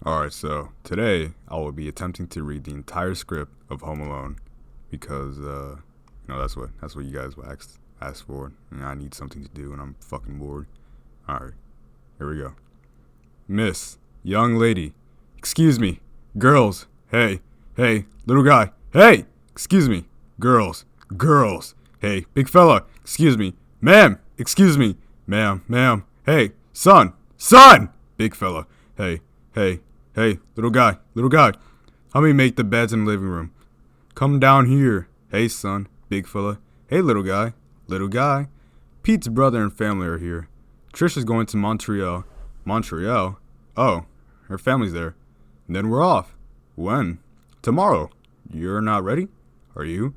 Alright, so today I will be attempting to read the entire script of Home Alone because that's what you guys asked for, and I need something to do and I'm fucking bored. Alright, here we go. Miss, young lady, excuse me, girls, hey, little guy, hey, excuse me, girls, hey, big fella, excuse me, ma'am, excuse me, ma'am, hey, son, big fella, hey, little guy, help me make the beds in the living room. Come down here, hey, son, big fella, hey, little guy. Pete's brother and family are here. Trisha's going to Montreal. Montreal? Oh, her family's there. And then we're off. When? Tomorrow. You're not ready? Are you?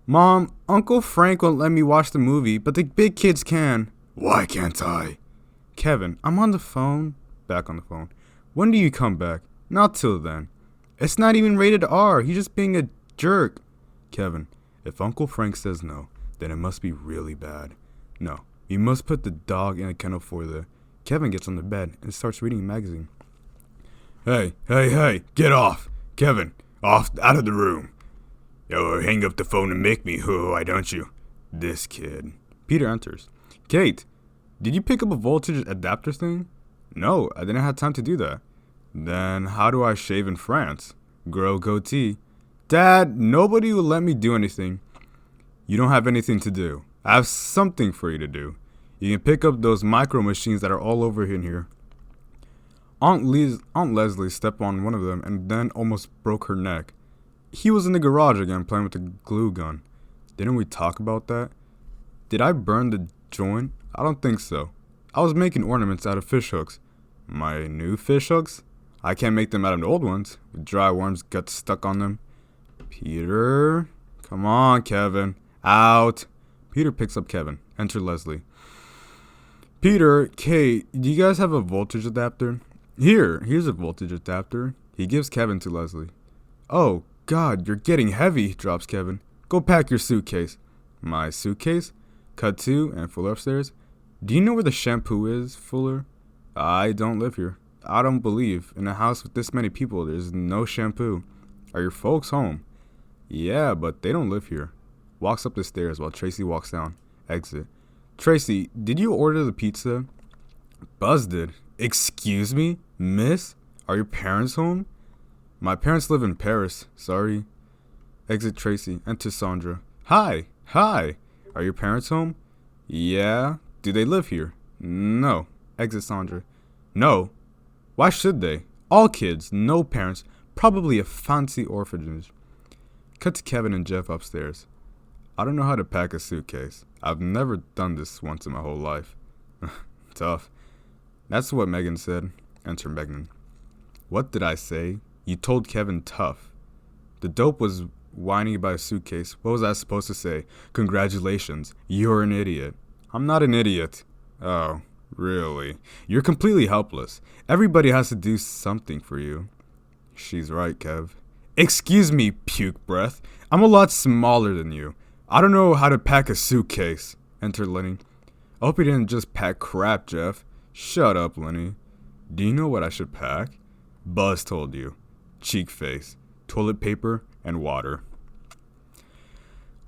Mom, Uncle Frank won't let me watch the movie, but the big kids can. Why can't I? Kevin, I'm on the phone. Back on the phone. When do you come back? Not till then. It's not even rated R. He's just being a jerk. Kevin, if Uncle Frank says no, then it must be really bad. No, you must put the dog in a kennel for the... Kevin gets on the bed and starts reading a magazine. Hey, get off. Kevin, out of the room. Yo, hang up the phone and make me, why don't you? This kid. Peter enters. Kate, did you pick up a voltage adapter thing? No, I didn't have time to do that. Then how do I shave in France? Grow goatee. Dad, nobody will let me do anything. You don't have anything to do. I have something for you to do. You can pick up those micro machines that are all over in here. Aunt Leslie stepped on one of them and then almost broke her neck. He was in the garage again playing with the glue gun. Didn't we talk about that? Did I burn the joint? I don't think so. I was making ornaments out of fish hooks. My new fish hooks? I can't make them out of the old ones. With dry worms got stuck on them. Peter? Come on, Kevin. Out. Peter picks up Kevin. Enter Leslie. Peter, Kate, do you guys have a voltage adapter? Here's a voltage adapter. He gives Kevin to Leslie. Oh, God, you're getting heavy, drops Kevin. Go pack your suitcase. My suitcase? Cut 2 and Fuller upstairs. Do you know where the shampoo is, Fuller? I don't live here. I don't believe. In a house with this many people, there's no shampoo. Are your folks home? Yeah, but they don't live here. Walks up the stairs while Tracy walks down. Exit. Tracy, did you order the pizza? Buzz did. Excuse me? Miss? Are your parents home? My parents live in Paris. Sorry. Exit Tracy. Enter Sandra. Hi. Are your parents home? Yeah. Do they live here? No. Exit Sandra. No. Why should they? All kids, no parents, probably a fancy orphanage. Cut to Kevin and Jeff upstairs. I don't know how to pack a suitcase. I've never done this once in my whole life. Tough. That's what Megan said. Enter Megan. What did I say? You told Kevin tough. The dope was whining about a suitcase. What was I supposed to say? Congratulations. You're an idiot. I'm not an idiot. Oh, really? You're completely helpless. Everybody has to do something for you. She's right, Kev. Excuse me, puke breath. I'm a lot smaller than you. I don't know how to pack a suitcase. Enter Lenny. I hope you didn't just pack crap, Jeff. Shut up, Lenny. Do you know what I should pack? Buzz told you. Cheek face, toilet paper, and water.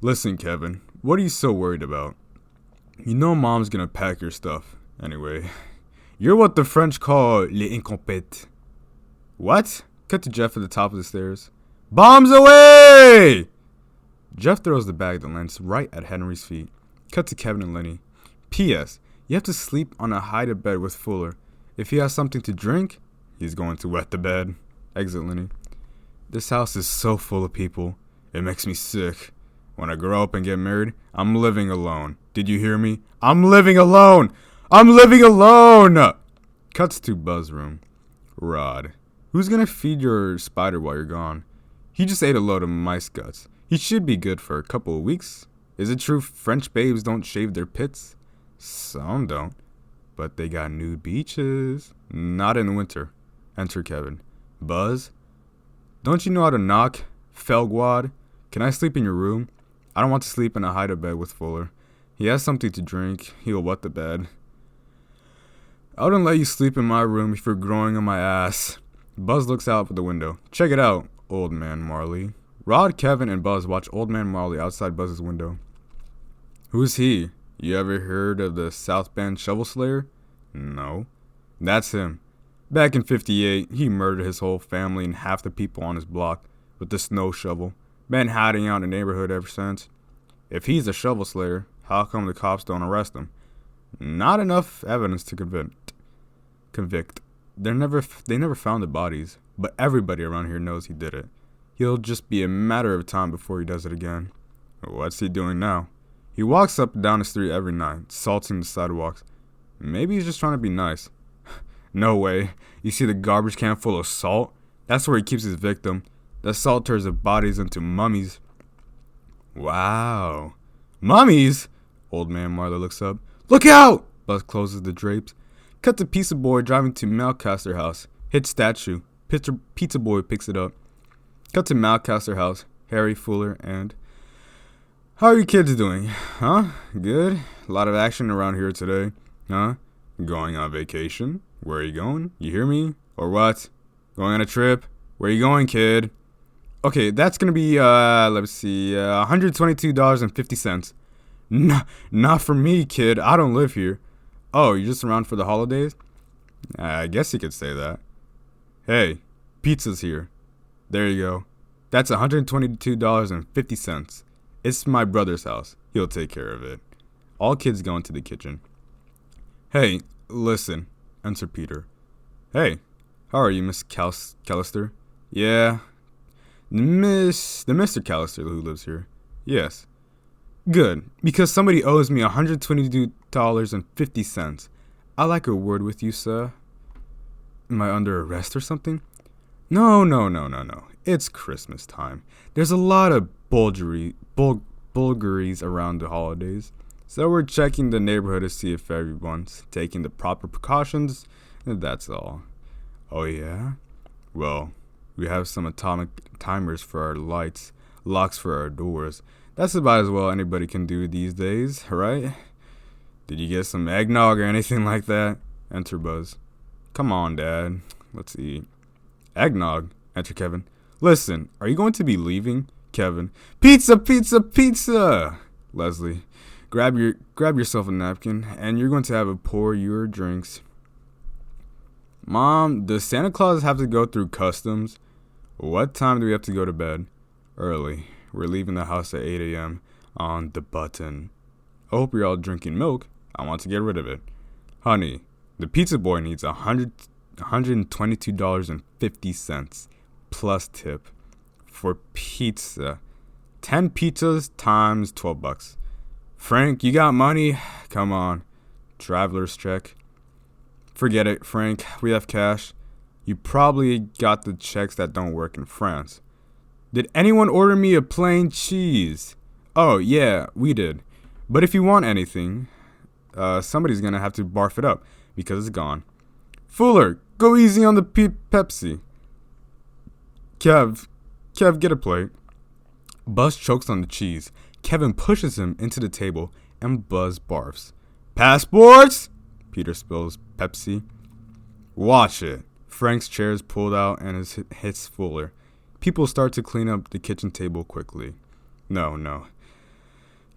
Listen, Kevin, what are you so worried about? You know Mom's gonna pack your stuff. Anyway, you're what the French call les incompètes. What? Cut to Jeff at the top of the stairs. Bombs away! Jeff throws the bag that lands right at Henry's feet. Cut to Kevin and Lenny. P.S. You have to sleep on a hide bed with Fuller. If he has something to drink, he's going to wet the bed. Exit Lenny. This house is so full of people. It makes me sick. When I grow up and get married, I'm living alone. Did you hear me? I'm living alone! Cuts to Buzz's room. Rod. Who's gonna feed your spider while you're gone? He just ate a load of mice guts. He should be good for a couple of weeks. Is it true French babes don't shave their pits? Some don't. But they got nude beaches. Not in winter. Enter Kevin. Buzz? Don't you know how to knock? Felguad? Can I sleep in your room? I don't want to sleep in a hide-a-bed with Fuller. He has something to drink. He'll wet the bed. I wouldn't let you sleep in my room if you're growing on my ass. Buzz looks out the window. Check it out, Old Man Marley. Rod, Kevin, and Buzz watch Old Man Marley outside Buzz's window. Who's he? You ever heard of the South Bend Shovel Slayer? No. That's him. Back in 58, he murdered his whole family and half the people on his block with the snow shovel. Been hiding out in the neighborhood ever since. If he's a shovel slayer, how come the cops don't arrest him? Not enough evidence to convict. They never found the bodies, but everybody around here knows he did it. He'll just be a matter of time before he does it again. What's he doing now? He walks up and down the street every night, salting the sidewalks. Maybe he's just trying to be nice. No way. You see the garbage can full of salt? That's where he keeps his victim. The salt turns the bodies into mummies. Wow. Mummies? Old Man Marley looks up. Look out! Buzz closes the drapes. Cut to Pizza Boy driving to Malcaster house. Hit statue. Pizza Boy picks it up. Cut to Malcaster house. Harry, Fuller, and... How are you kids doing? Huh? Good? A lot of action around here today. Huh? Going on vacation? Where are you going? You hear me? Or what? Going on a trip? Where are you going, kid? Okay, that's gonna be, let's see, $122.50. Not for me, kid. I don't live here. Oh, you're just around for the holidays? I guess you could say that. Hey, pizza's here. There you go. That's $122.50. It's my brother's house. He'll take care of it. All kids go into the kitchen. Hey, listen, answered Peter. Hey, how are you, Miss Callister? Yeah. The Mr. Callister who lives here. Yes. Good, because somebody owes me $122.50. I'd like a word with you, sir. Am I under arrest or something? No. It's Christmas time. There's a lot of bulgaries around the holidays. So we're checking the neighborhood to see if everyone's taking the proper precautions, and that's all. Oh yeah? Well, we have some atomic timers for our lights, locks for our doors. That's about as well anybody can do these days, right? Did you get some eggnog or anything like that? Enter Buzz. Come on, Dad. Let's eat. Eggnog, enter Kevin. Listen, are you going to be leaving? Kevin. Pizza! Leslie. Grab yourself a napkin, and you're going to have a pour your drinks. Mom, does Santa Claus have to go through customs? What time do we have to go to bed? Early. We're leaving the house at 8 a.m. on the button. I hope you're all drinking milk. I want to get rid of it. Honey, the pizza boy needs $122.50 plus tip for pizza. 10 pizzas times $12. Frank, you got money? Come on. Traveler's check. Forget it, Frank. We have cash. You probably got the checks that don't work in France. Did anyone order me a plain cheese? Oh, yeah, we did. But if you want anything, somebody's gonna have to barf it up because it's gone. Fuller, go easy on the Pepsi. Kev, get a plate. Buzz chokes on the cheese. Kevin pushes him into the table, and Buzz barfs. Passports? Peter spills Pepsi. Watch it. Frank's chair is pulled out and hits Fuller. People start to clean up the kitchen table quickly. No.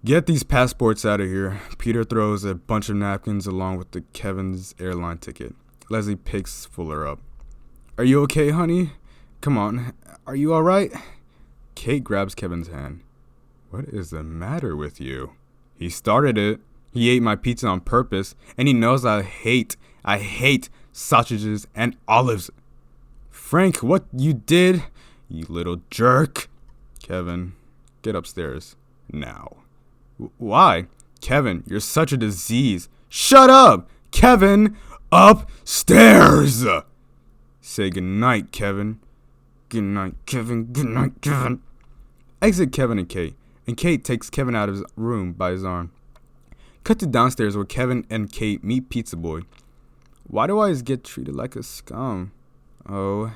Get these passports out of here. Peter throws a bunch of napkins along with the Kevin's airline ticket. Leslie picks Fuller up. Are you okay, honey? Come on. Are you all right? Kate grabs Kevin's hand. What is the matter with you? He started it. He ate my pizza on purpose, and he knows I hate sausages and olives. Frank, what you did, you little jerk. Kevin, get upstairs. Now. Why? Kevin, you're such a disease. Shut up! Kevin, upstairs! Say goodnight, Kevin. Good night, Kevin. Good night, Kevin. Exit Kevin and Kate takes Kevin out of his room by his arm. Cut to downstairs where Kevin and Kate meet Pizza Boy. Why do I always get treated like a scum? Oh,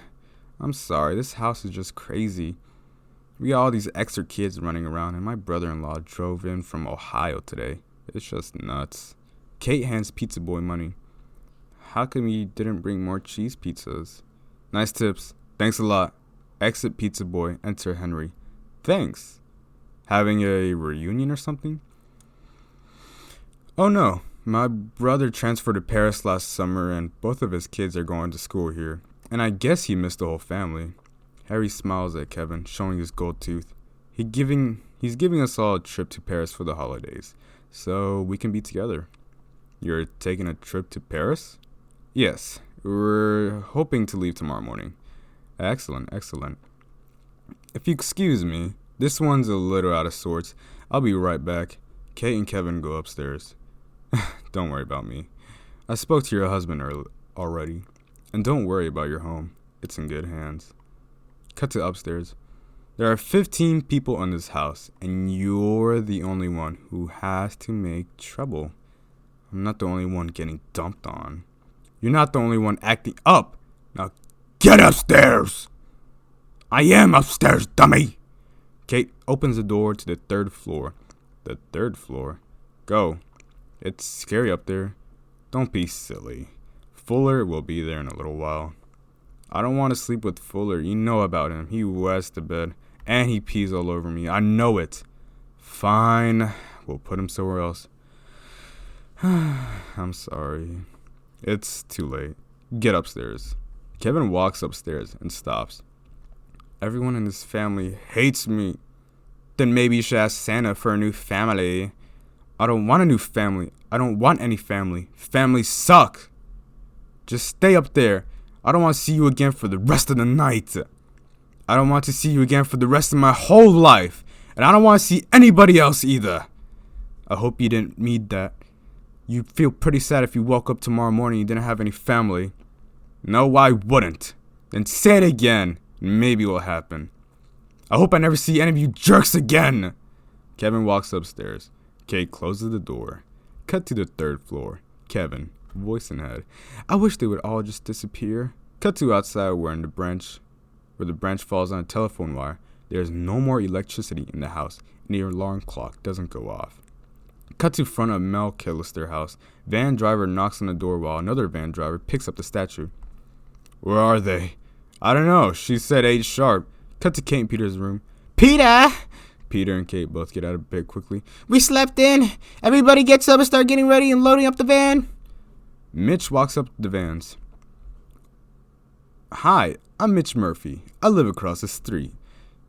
I'm sorry. This house is just crazy. We got all these extra kids running around, and my brother-in-law drove in from Ohio today. It's just nuts. Kate hands Pizza Boy money. How come you didn't bring more cheese pizzas? Nice tips. Thanks a lot. Exit pizza boy. Enter Henry. Thanks. Having a reunion or something? Oh no. My brother transferred to Paris last summer and both of his kids are going to school here. And I guess he missed the whole family. Harry smiles at Kevin, showing his gold tooth. He's giving us all a trip to Paris for the holidays, so we can be together. You're taking a trip to Paris? Yes, we're hoping to leave tomorrow morning. Excellent. If you excuse me, this one's a little out of sorts. I'll be right back. Kate and Kevin go upstairs. Don't worry about me. I spoke to your husband already. And don't worry about your home. It's in good hands. Cut to upstairs. There are 15 people in this house, and you're the only one who has to make trouble. I'm not the only one getting dumped on. You're not the only one acting up. Now get upstairs! I am upstairs, dummy! Kate opens the door to the 3rd floor. The 3rd floor? Go. It's scary up there. Don't be silly. Fuller will be there in a little while. I don't want to sleep with Fuller. You know about him. He wets the bed. And he pees all over me. I know it. Fine. We'll put him somewhere else. I'm sorry. It's too late. Get upstairs. Kevin walks upstairs and stops. Everyone in this family hates me. Then maybe you should ask Santa for a new family. I don't want a new family. I don't want any family. Families suck. Just stay up there. I don't want to see you again for the rest of the night. I don't want to see you again for the rest of my whole life. And I don't want to see anybody else either. I hope you didn't mean that. You'd feel pretty sad if you woke up tomorrow morning and you didn't have any family. No, I wouldn't. Then say it again. Maybe it will happen. I hope I never see any of you jerks again. Kevin walks upstairs. Kate closes the door. Cut to the 3rd floor. Kevin, voice in head. I wish they would all just disappear. Cut to outside where the branch falls on a telephone wire. There's no more electricity in the house, and the alarm clock doesn't go off. Cut to front of Mel Killister house. Van driver knocks on the door while another van driver picks up the statue. Where are they? I don't know. She said 8 sharp. Cut to Kate and Peter's room. Peter! Peter and Kate both get out of bed quickly. We slept in. Everybody gets up and start getting ready and loading up the van. Mitch walks up to the vans. Hi, I'm Mitch Murphy. I live across the street.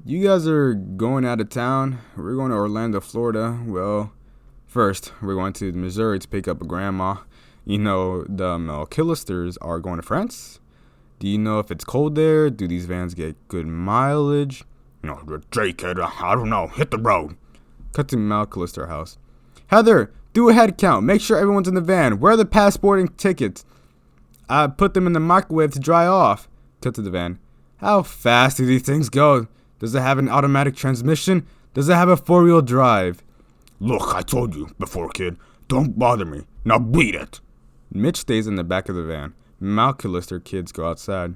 You guys are going out of town? We're going to Orlando, Florida. Well, first, we're going to Missouri to pick up a grandma. You know, the Killisters are going to France. Do you know if it's cold there? Do these vans get good mileage? No, Jake, I don't know. Hit the road. Cut to Mel Killister house. Heather, do a head count. Make sure everyone's in the van. Where are the passport and tickets? I put them in the microwave to dry off. Cut to the van. How fast do these things go? Does it have an automatic transmission? Does it have a 4-wheel drive? Look, I told you before, kid. Don't bother me. Now beat it. Mitch stays in the back of the van. Mel Killister kids go outside.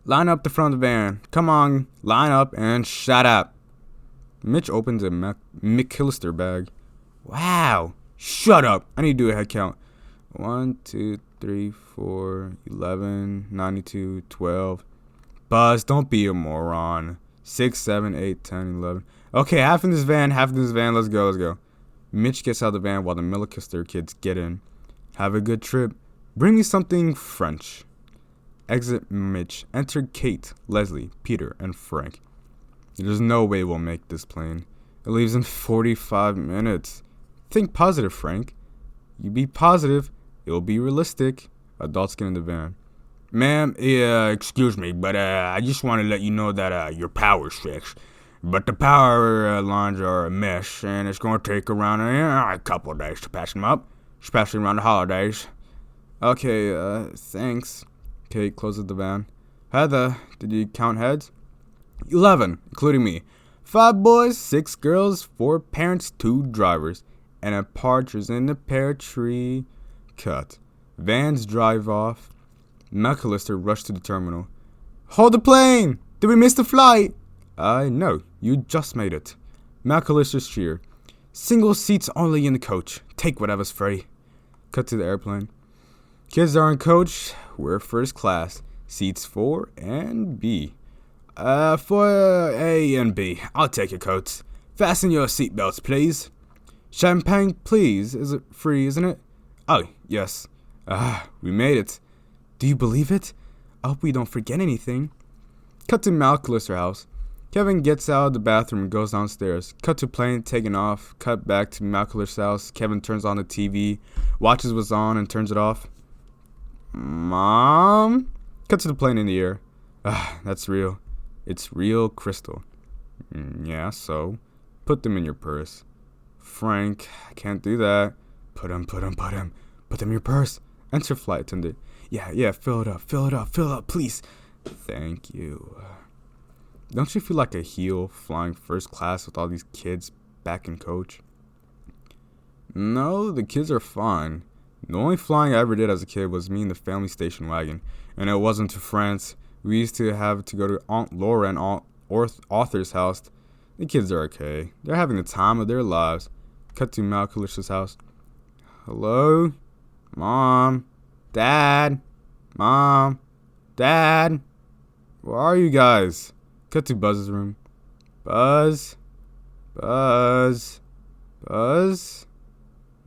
Line up the front of the van. Come on, line up and shut up. Mitch opens a McKillister bag. Wow. Shut up. I need to do a head count. 1, 2, 3, 4, 11, 92, 12. Buzz, don't be a moron. 6, 7, 8, 10, 11. Okay, half in this van. Let's go. Mitch gets out of the van while the McKillister kids get in. Have a good trip. Bring me something French. Exit Mitch. Enter Kate, Leslie, Peter, and Frank. There's no way we'll make this plane. It leaves in 45 minutes. Think positive, Frank. You be positive. It'll be realistic. Adults get in the van. Ma'am, excuse me, but I just want to let you know that your power's fixed. But the power lines are a mess, and it's going to take around a couple of days to patch them up, especially around the holidays. Okay, thanks. Kate closes the van. Heather, did you count heads? 11, including me. 5 boys, 6 girls, 4 parents, 2 drivers, and a partridge in the pear tree. Cut. Vans drive off. McAllister rushed to the terminal. Hold the plane! Did we miss the flight? No, you just made it. McAllister's cheer. Single seats only in the coach. Take whatever's free. Cut to the airplane. Kids are in coach. We're first class. Seats 4 and B. For A and B, I'll take your coats. Fasten your seatbelts, please. Champagne, please. Is it free, isn't it? Oh, yes. We made it. Do you believe it? I hope we don't forget anything. Cut to Malcolm's house. Kevin gets out of the bathroom and goes downstairs. Cut to plane taking off. Cut back to Malcolm's house. Kevin turns on the TV, watches what's on, and turns it off. Mom? Cut to the plane in the air. That's real. It's real crystal. Yeah, so? Put them in your purse. Frank, I can't do that. Put them in your purse. Enter flight attendant. Yeah, fill it up, please. Thank you. Don't you feel like a heel flying first class with all these kids back in coach? No, the kids are fine. The only flying I ever did as a kid was me in the family station wagon, and it wasn't to France. We used to have to go to Aunt Laura and Aunt Arthur's house. The kids are okay. They're having the time of their lives. Cut to Malcolm's house. Hello? Mom? Dad? Mom? Dad? Where are you guys? Cut to Buzz's room. Buzz?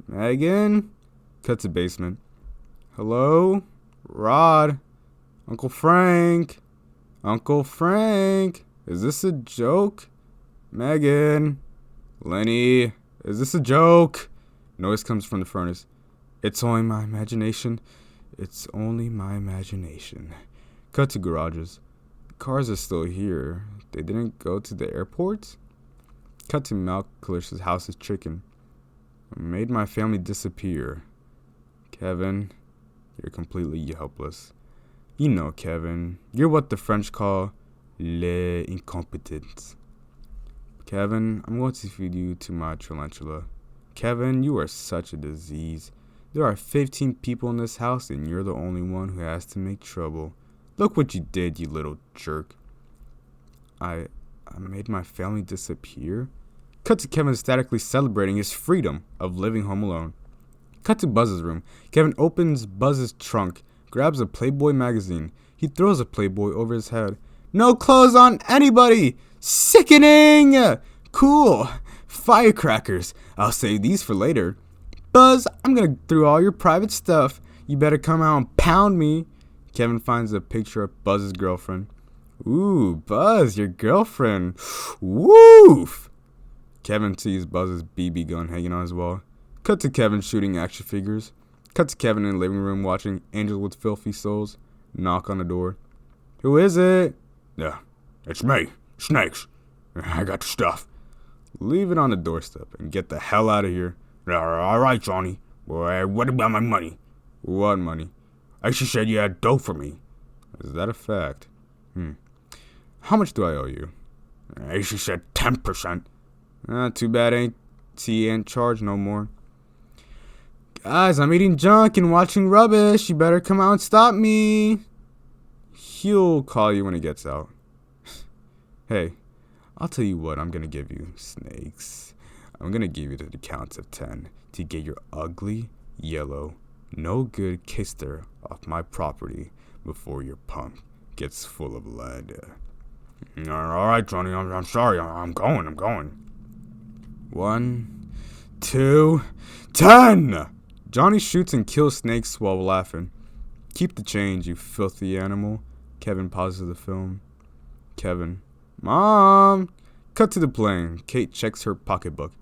Megan? Cut to basement. Hello? Rod? Uncle Frank? Is this a joke? Megan? Lenny? Is this a joke? Noise comes from the furnace. It's only my imagination. Cut to garages. The cars are still here. They didn't go to the airport? Cut to Malcolm's house's chicken. I made my family disappear. Kevin, you're completely helpless. You know, Kevin, you're what the French call les incompetents. Kevin, I'm going to feed you to my tarantula. Kevin, you are such a disease. There are 15 people in this house, and you're the only one who has to make trouble. Look what you did, you little jerk. I made my family disappear? Cut to Kevin statically celebrating his freedom of living home alone. Cut to Buzz's room. Kevin opens Buzz's trunk, grabs a Playboy magazine. He throws a Playboy over his head. No clothes on anybody! Sickening! Cool. Firecrackers. I'll save these for later. Buzz, I'm gonna through all your private stuff. You better come out and pound me. Kevin finds a picture of Buzz's girlfriend. Ooh, Buzz, your girlfriend. Woof! Kevin sees Buzz's BB gun hanging on his wall. Cut to Kevin shooting action figures. Cut to Kevin in the living room watching Angels with Filthy Souls. Knock on the door. Who is it? Yeah, it's me, Snakes. I got the stuff. Leave it on the doorstep and get the hell out of here. All right, Johnny. Boy, what about my money? What money? She said you had dough for me. Is that a fact? How much do I owe you? She said 10%. Too bad ain't in charge no more. Guys, I'm eating junk and watching rubbish. You better come out and stop me. He'll call you when he gets out. Hey, I'll tell you what I'm gonna give you, Snakes. I'm gonna give you the count of 10 to get your ugly, yellow, no good kister off my property before your pump gets full of lead. All right, Johnny, I'm sorry. I'm going. 1, 2, 10! Johnny shoots and kills Snakes while laughing. Keep the change, you filthy animal. Kevin pauses the film. Kevin. Mom! Cut to the plane. Kate checks her pocketbook.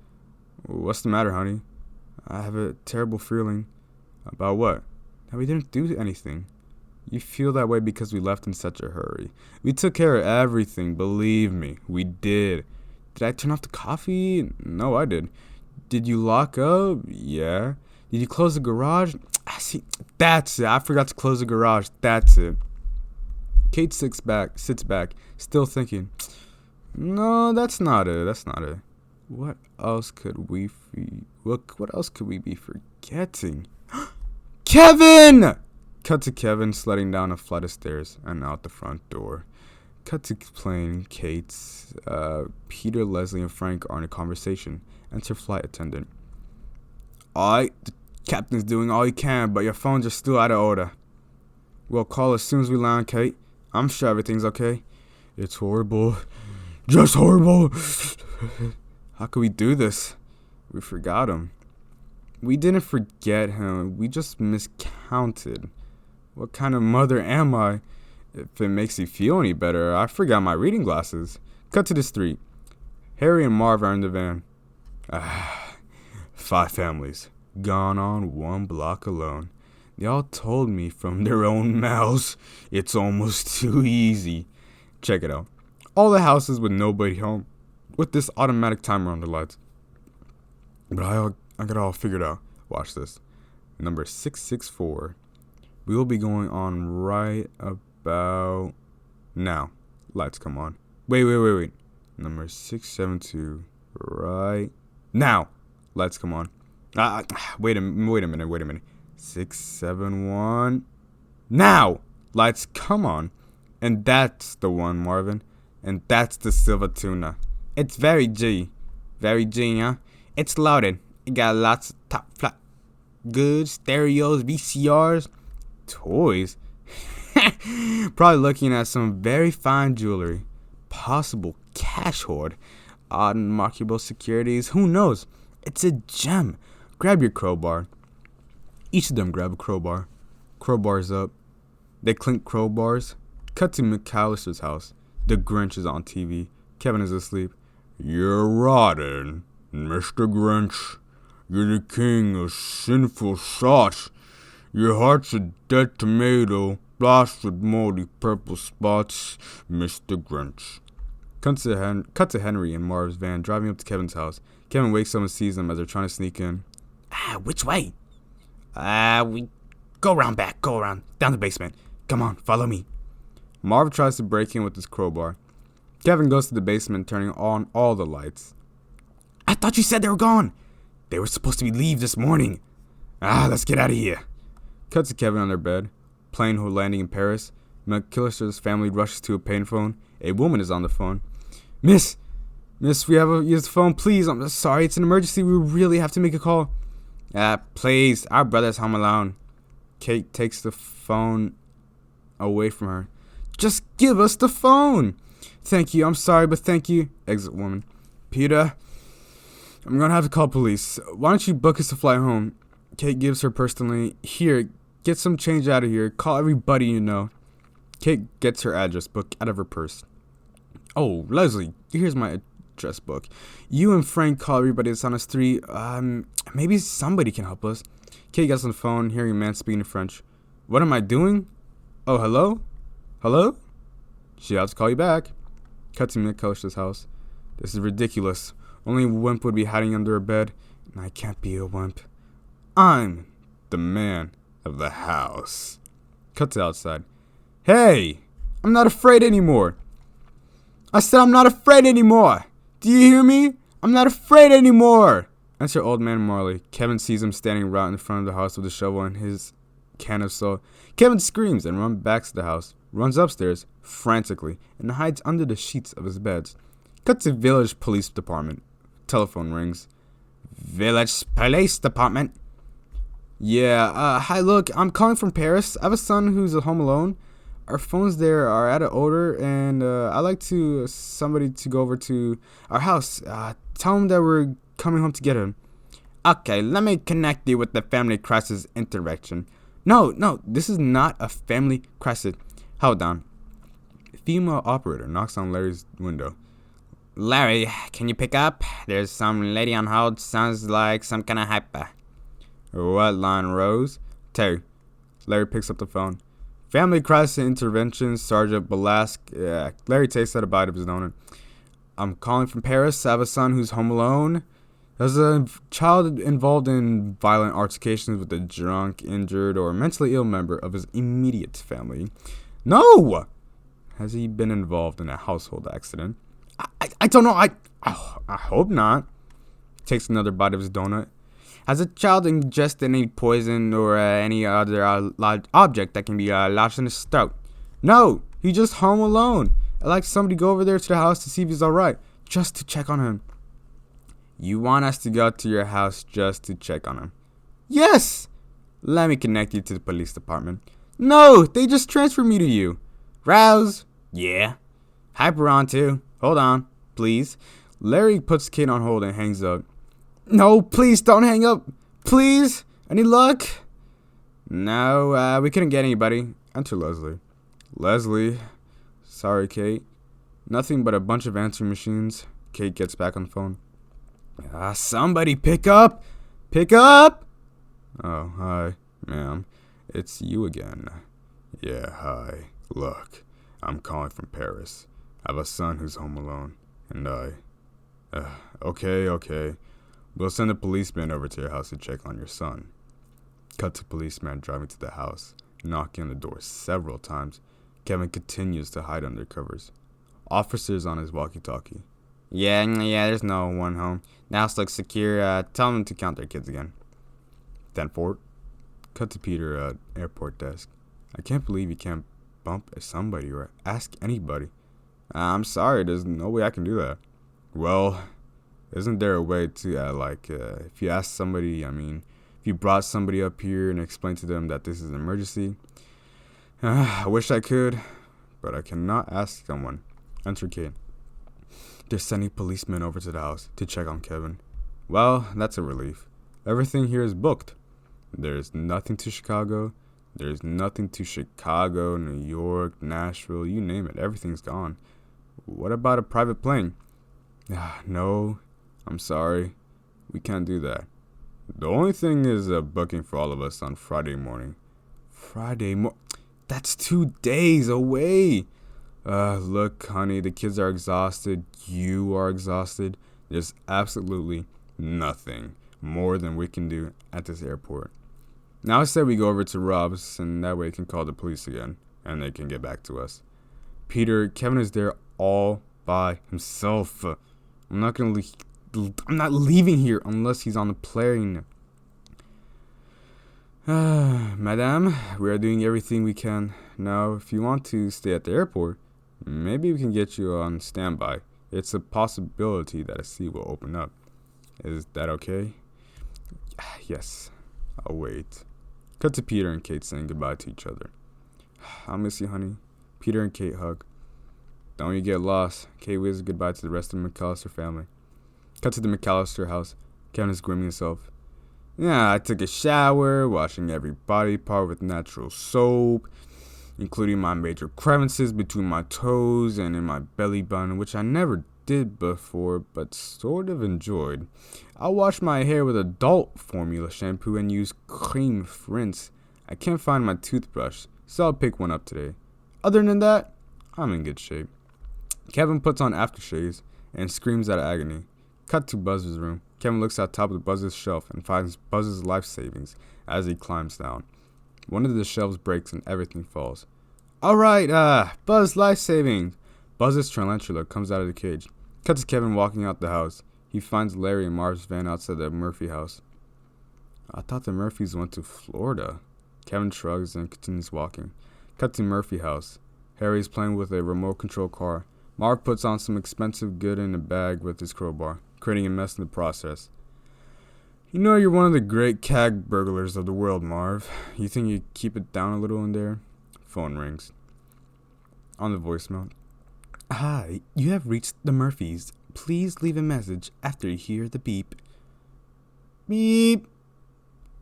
What's the matter, honey? I have a terrible feeling. About what? That we didn't do anything. You feel that way because we left in such a hurry. We took care of everything, believe me. We did. Did I turn off the coffee? No, I did. Did you lock up? Yeah. Did you close the garage? See, that's it. I forgot to close the garage. That's it. Kate sits back, still thinking. No, that's not it. What else could we be forgetting? Kevin! Cut to Kevin sledding down a flight of stairs and out the front door. Cut to plane. Kate's Peter, Leslie, and Frank are in a conversation. Enter flight attendant. Alright, the captain's doing all he can, but your phones are still out of order. We'll call as soon as we land, Kate. I'm sure everything's okay. It's horrible. Just horrible. How could we do this? We forgot him. We didn't forget him. We just miscounted. What kind of mother am I? If it makes you feel any better, I forgot my reading glasses. Cut to the street. Harry and Marv are in the van. 5 families. Gone on 1 block alone. They all told me from their own mouths. It's almost too easy. Check it out. All the houses with nobody home. With this automatic timer on the lights. But I got it all figured out. Watch this. Number 664. We will be going on right about now. Lights come on. Wait. Number 672. Right now. Lights come on. Wait a minute. 671. Now. Lights come on. And that's the one, Marvin. And that's the silver tuna. It's very G. Very G, huh? It's loaded. It got lots of top flat goods, stereos, VCRs, toys. Probably looking at some very fine jewelry. Possible cash hoard. Unmarketable securities. Who knows? It's a gem. Grab your crowbar. Each of them grab a crowbar. Crowbars up. They clink crowbars. Cut to McAllister's house. The Grinch is on TV. Kevin is asleep. You're rotten, Mr. Grinch. You're the king of sinful sauce. Your heart's a dead tomato, lost with moldy purple spots, Mr. Grinch. Cut to Henry and Marv's van driving up to Kevin's house. Kevin wakes up and sees them as they're trying to sneak in. Which way? We go around back, down the basement. Come on, follow me. Marv tries to break in with his crowbar. Kevin goes to the basement, turning on all the lights. I thought you said they were gone. They were supposed to be leave this morning. Let's get out of here. Cut to Kevin on their bed. Plane landing in Paris. McAllister's family rushes to a payphone. A woman is on the phone. Miss, we have a use the phone, please. I'm sorry, it's an emergency. We really have to make a call. Please, our brother's home alone. Kate takes the phone away from her. Just give us the phone. Thank you. I'm sorry, but thank you. Exit woman. Peter, I'm going to have to call police. Why don't you book us a flight home? Kate gives her personally. Here, get some change out of here. Call everybody you know. Kate gets her address book out of her purse. Oh, Leslie, here's my address book. You and Frank call everybody that's on the street. Maybe somebody can help us. Kate gets on the phone, hearing a man speaking in French. What am I doing? Oh, hello? Hello? She has to call you back. Cut to McAllister's house. This is ridiculous. Only a wimp would be hiding under a bed, and I can't be a wimp. I'm the man of the house. Cut to outside. Hey! I'm not afraid anymore. I said I'm not afraid anymore. Do you hear me? I'm not afraid anymore. Enter old man Marley. Kevin sees him standing right in front of the house with a shovel and his can of salt. Kevin screams and runs back to the house, runs upstairs frantically, and hides under the sheets of his beds. Cut to village police department. Telephone rings. Village police department. Yeah, hi, look, I'm calling from Paris. I have a son who's at home alone. Our phones there are out of order, and I'd like somebody to go over to our house. Tell him that we're coming home to get him. Okay, let me connect you with the family crisis intervention. No, this is not a family crisis. Hold on. Female operator knocks on Larry's window. Larry, can you pick up? There's some lady on hold. Sounds like some kind of hyper. What line, Rose? Terry. Larry picks up the phone. Family crisis intervention, Sergeant Balask. Larry takes out a bite of his donut. I'm calling from Paris. I have a son who's home alone. There's a child involved in violent altercations with a drunk, injured, or mentally ill member of his immediate family. No! Has he been involved in a household accident? I don't know. I hope not. Takes another bite of his donut. Has a child ingested any poison or any other object that can be lodged in his throat? No, he's just home alone. I'd like somebody to go over there to the house to see if he's alright. Just to check on him. You want us to go to your house just to check on him? Yes! Let me connect you to the police department. No, they just transferred me to you. Rouse. Yeah. Hyper on too. Hold on, please. Larry puts Kate on hold and hangs up. No, please don't hang up. Please. Any luck? No, we couldn't get anybody. Enter Leslie. Leslie. Sorry, Kate. Nothing but a bunch of answering machines. Kate gets back on the phone. Somebody pick up. Pick up. Oh, hi, ma'am. It's you again. Yeah, hi. Look, I'm calling from Paris. I have a son who's home alone, and Okay. We'll send a policeman over to your house to check on your son. Cut to policeman driving to the house, knocking on the door several times. Kevin continues to hide under covers. Officers on his walkie-talkie. Yeah, there's no one home. The house looks secure. Tell them to count their kids again. 10-4. Cut to Peter at airport desk. I can't believe you can't bump somebody or ask anybody. I'm sorry, there's no way I can do that. Well, isn't there a way to, if you ask somebody, if you brought somebody up here and explained to them that this is an emergency? I wish I could, but I cannot ask someone. Enter Kate. They're sending policemen over to the house to check on Kevin. Well, that's a relief. Everything here is booked. There's nothing to Chicago. There's nothing to Chicago, New York, Nashville, you name it. Everything's gone. What about a private plane? No, I'm sorry. We can't do that. The only thing is a booking for all of us on Friday morning. That's 2 days away. Look, honey, the kids are exhausted. You are exhausted. There's absolutely nothing more than we can do at this airport. Now I said we go over to Rob's, and that way we can call the police again, and they can get back to us. Peter, Kevin is there all by himself. I'm not leaving here unless he's on the plane. Madame, we are doing everything we can. Now, if you want to stay at the airport, maybe we can get you on standby. It's a possibility that a seat will open up. Is that okay? Yes, I'll wait. Cut to Peter and Kate saying goodbye to each other. I'll miss you, honey. Peter and Kate hug. Don't you get lost. Kate waves goodbye to the rest of the McAllister family. Cut to the McAllister house. Kevin is grooming himself. Yeah, I took a shower, washing every body part with natural soap, including my major crevices between my toes and in my belly button, which I never did before, but sort of enjoyed. I washed my hair with adult formula shampoo and used cream rinse. I can't find my toothbrush, so I'll pick one up today. Other than that, I'm in good shape. Kevin puts on aftershaves and screams out of agony. Cut to Buzz's room. Kevin looks at top of Buzz's shelf and finds Buzz's life savings as he climbs down. One of the shelves breaks and everything falls. Alright, Buzz life savings. Buzz's tarantula comes out of the cage. Cut to Kevin walking out the house. He finds Larry and Marv's van outside the Murphy house. I thought the Murphys went to Florida. Kevin shrugs and continues walking. Cut to Murphy house. Harry's playing with a remote control car. Marv puts on some expensive good in a bag with his crowbar, creating a mess in the process. You know you're one of the great CAG burglars of the world, Marv. You think you keep it down a little in there? Phone rings. On the voicemail. Hi, you have reached the Murphys. Please leave a message after you hear the beep. Beep.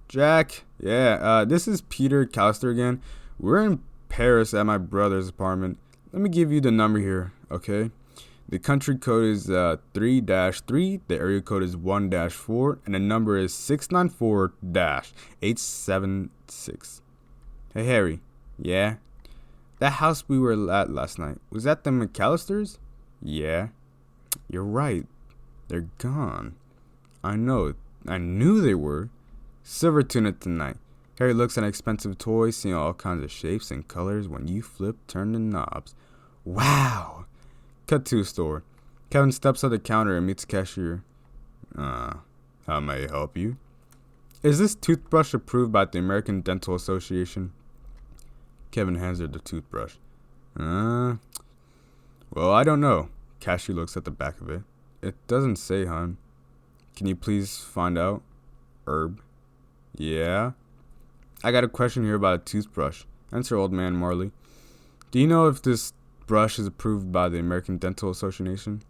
Jack. Yeah, this is Peter Callister again. We're in Paris at my brother's apartment. Let me give you the number here, okay? The country code is 3-3, the area code is 1-4, and the number is 694-876. Hey, Harry. Yeah? That house we were at last night, was that the McAllisters? Yeah. You're right. They're gone. I know. I knew they were. Silver tuna tonight. Harry looks at an expensive toy, seeing all kinds of shapes and colors when you turn the knobs. Wow! Cut to a store. Kevin steps at the counter and meets the cashier. How may I help you? Is this toothbrush approved by the American Dental Association? Kevin hands her the toothbrush. Well, I don't know. Cashier looks at the back of it. It doesn't say, hon. Can you please find out? Herb. Yeah? I got a question here about a toothbrush. Enter old man Marley. Do you know if this brush is approved by the American Dental Association?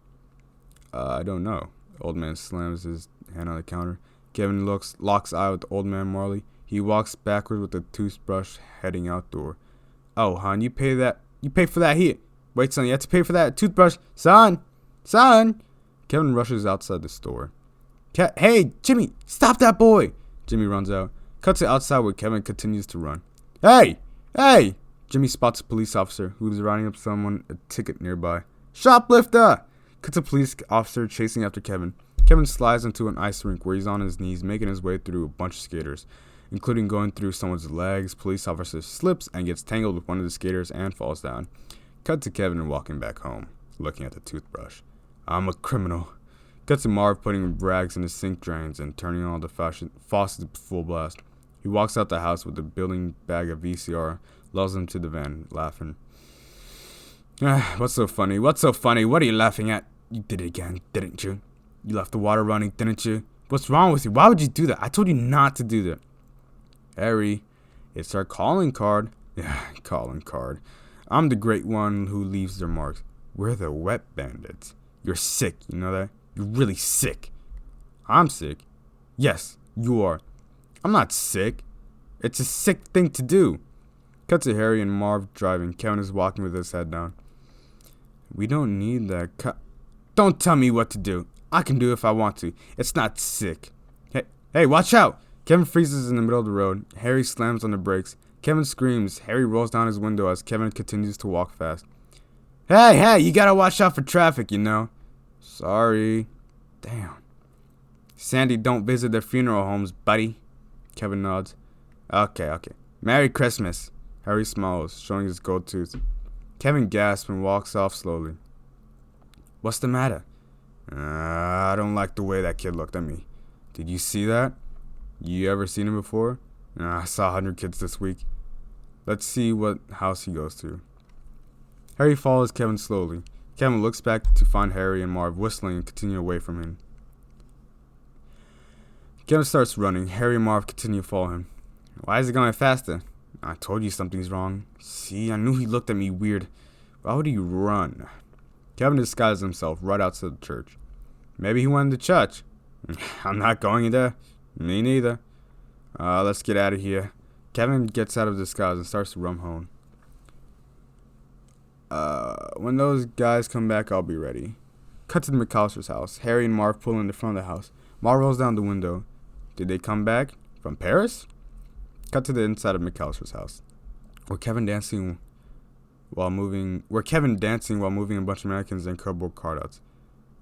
I don't know. Old man slams his hand on the counter. Kevin locks eye with old man Marley. He walks backward with the toothbrush heading outdoor. Oh, hon, you pay for that here. Wait, son, you have to pay for that toothbrush. Son! Kevin rushes outside the store. Hey, Jimmy, stop that boy! Jimmy runs out. Cuts to outside where Kevin continues to run. Hey! Jimmy spots a police officer who is writing up someone a ticket nearby. Shoplifter! Cuts a police officer chasing after Kevin. Kevin slides into an ice rink where he's on his knees making his way through a bunch of skaters, including going through someone's legs. Police officer slips and gets tangled with one of the skaters and falls down. Cut to Kevin walking back home, looking at the toothbrush. I'm a criminal. Cut to Marv putting rags in the sink drains and turning on the faucets full blast. He walks out the house with a building bag of VCR, lulls him to the van, laughing. What's so funny? What are you laughing at? You did it again, didn't you? You left the water running, didn't you? What's wrong with you? Why would you do that? I told you not to do that. Harry, it's our calling card. Yeah, calling card. I'm the great one who leaves their marks. We're the wet bandits. You're sick, you know that? You're really sick. I'm sick? Yes, you are. I'm not sick. It's a sick thing to do. Cut to Harry and Marv driving. Kevin is walking with his head down. We don't need that. Don't tell me what to do. I can do it if I want to. It's not sick. Hey, watch out! Kevin freezes in the middle of the road. Harry slams on the brakes. Kevin screams. Harry rolls down his window as Kevin continues to walk fast. Hey, you gotta watch out for traffic, you know. Sorry. Damn. Sandy, don't visit their funeral homes, buddy. Kevin nods. Okay. Merry Christmas. Harry smiles, showing his gold tooth. Kevin gasps and walks off slowly. What's the matter? I don't like the way that kid looked at me. Did you see that? You ever seen him before? I saw 100 kids this week. Let's see what house he goes to. Harry follows Kevin slowly. Kevin looks back to find Harry and Marv whistling and continue away from him. Kevin starts running. Harry and Marv continue to follow him. Why is it going faster? I told you something's wrong. See, I knew he looked at me weird. Why would he run? Kevin disguises himself right outside the church. Maybe he went to church. I'm not going there. Me neither. Let's get out of here. Kevin gets out of disguise and starts to run home. When those guys come back, I'll be ready. Cut to the McAllister's house. Harry and Marv pull in the front of the house. Marv rolls down the window. Did they come back? From Paris? Cut to the inside of McAllister's house. Where Kevin dancing while moving a bunch of mannequins and cardboard cutouts.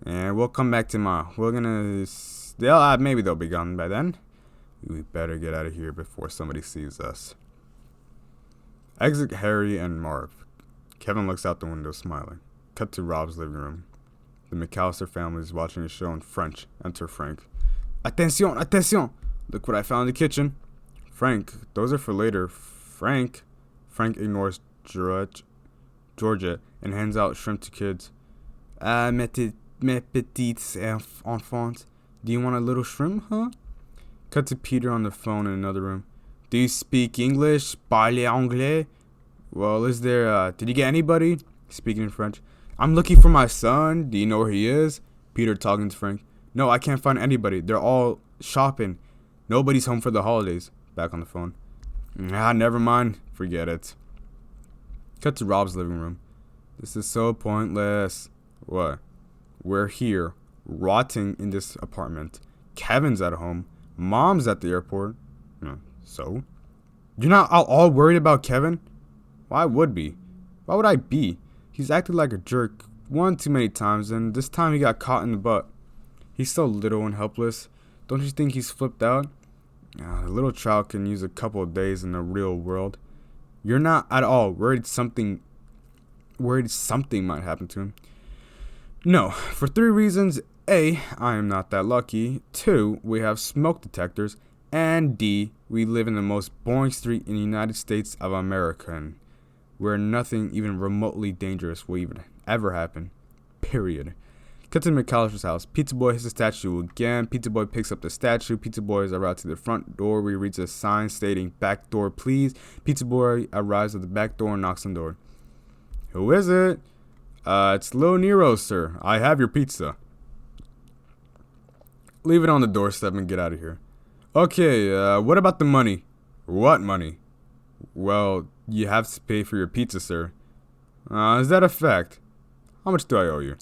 And we'll come back tomorrow. Maybe they'll be gone by then. We better get out of here before somebody sees us. Exit Harry and Marv. Kevin looks out the window, smiling. Cut to Rob's living room. The McAllister family is watching a show in French. Enter Frank. Attention! Look what I found in the kitchen. Frank, those are for later. Frank ignores Georgia and hands out shrimp to kids. Mes petites enfants. Do you want a little shrimp, huh? Cut to Peter on the phone in another room. Do you speak English? Parlez anglais? Well, did you get anybody? Speaking in French. I'm looking for my son. Do you know where he is? Peter talking to Frank. No, I can't find anybody. They're all shopping. Nobody's home for the holidays. Back on the phone. Never mind. Forget it. Cut to Rob's living room. This is so pointless. What? We're here, rotting in this apartment. Kevin's at home. Mom's at the airport. So? You're not all worried about Kevin? Why would I be? He's acted like a jerk one too many times, and this time he got caught in the butt. He's so little and helpless. Don't you think he's flipped out? The little child can use a couple of days in the real world. You're not at all worried something might happen to him? No, for 3 reasons. A, I am not that lucky. 2, we have smoke detectors. And D, we live in the most boring street in the United States of America, and where nothing even remotely dangerous will even ever happen. Period. Cut to McAllister's house. Pizza Boy hits the statue again. Pizza Boy picks up the statue. Pizza Boy is arrived to the front door where he reads a sign stating, "Back door, please." Pizza Boy arrives at the back door and knocks on the door. "Who is it?" It's Lil Nero, sir. I have your pizza." "Leave it on the doorstep and get out of here." "Okay, what about the money?" "What money?" "Well, you have to pay for your pizza, sir." Is that a fact?" "How much do I owe you?"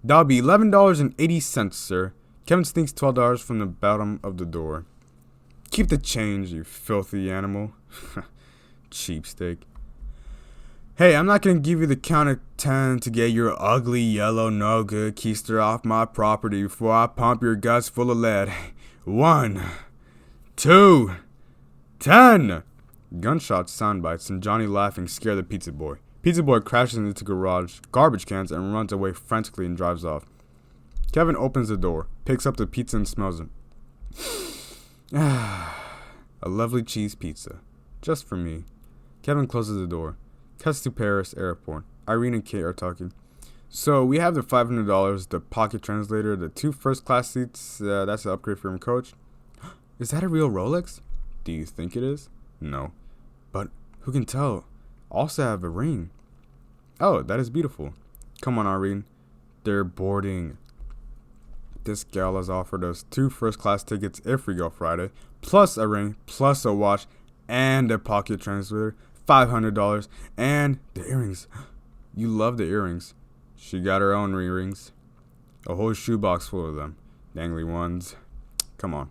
"That'll be $11.80, sir." Kevin sneaks $12 from the bottom of the door. "Keep the change, you filthy animal." Cheapsteak. "Hey, I'm not gonna give you the count of 10 to get your ugly, yellow, no good keister off my property before I pump your guts full of lead. 1, 2, 10. Gunshots, sound bites, and Johnny laughing scare the Pizza Boy. Pizza Boy crashes into the garbage cans, and runs away frantically and drives off. Kevin opens the door, picks up the pizza and smells it. A lovely cheese pizza. Just for me. Kevin closes the door. Cuts to Paris airport. Irene and Kate are talking. "So we have the $500, the pocket translator, the 2 first-class seats. That's an upgrade from coach." "Is that a real Rolex?" "Do you think it is?" "No." "But who can tell? Also have a ring." "Oh, that is beautiful." "Come on, Irene. They're boarding." "This gal has offered us 2 first-class tickets if we go Friday, plus a ring, plus a watch, and a pocket translator, $500, and the earrings." "You love the earrings." "She got her own earrings. A whole shoebox full of them. Dangly ones. Come on."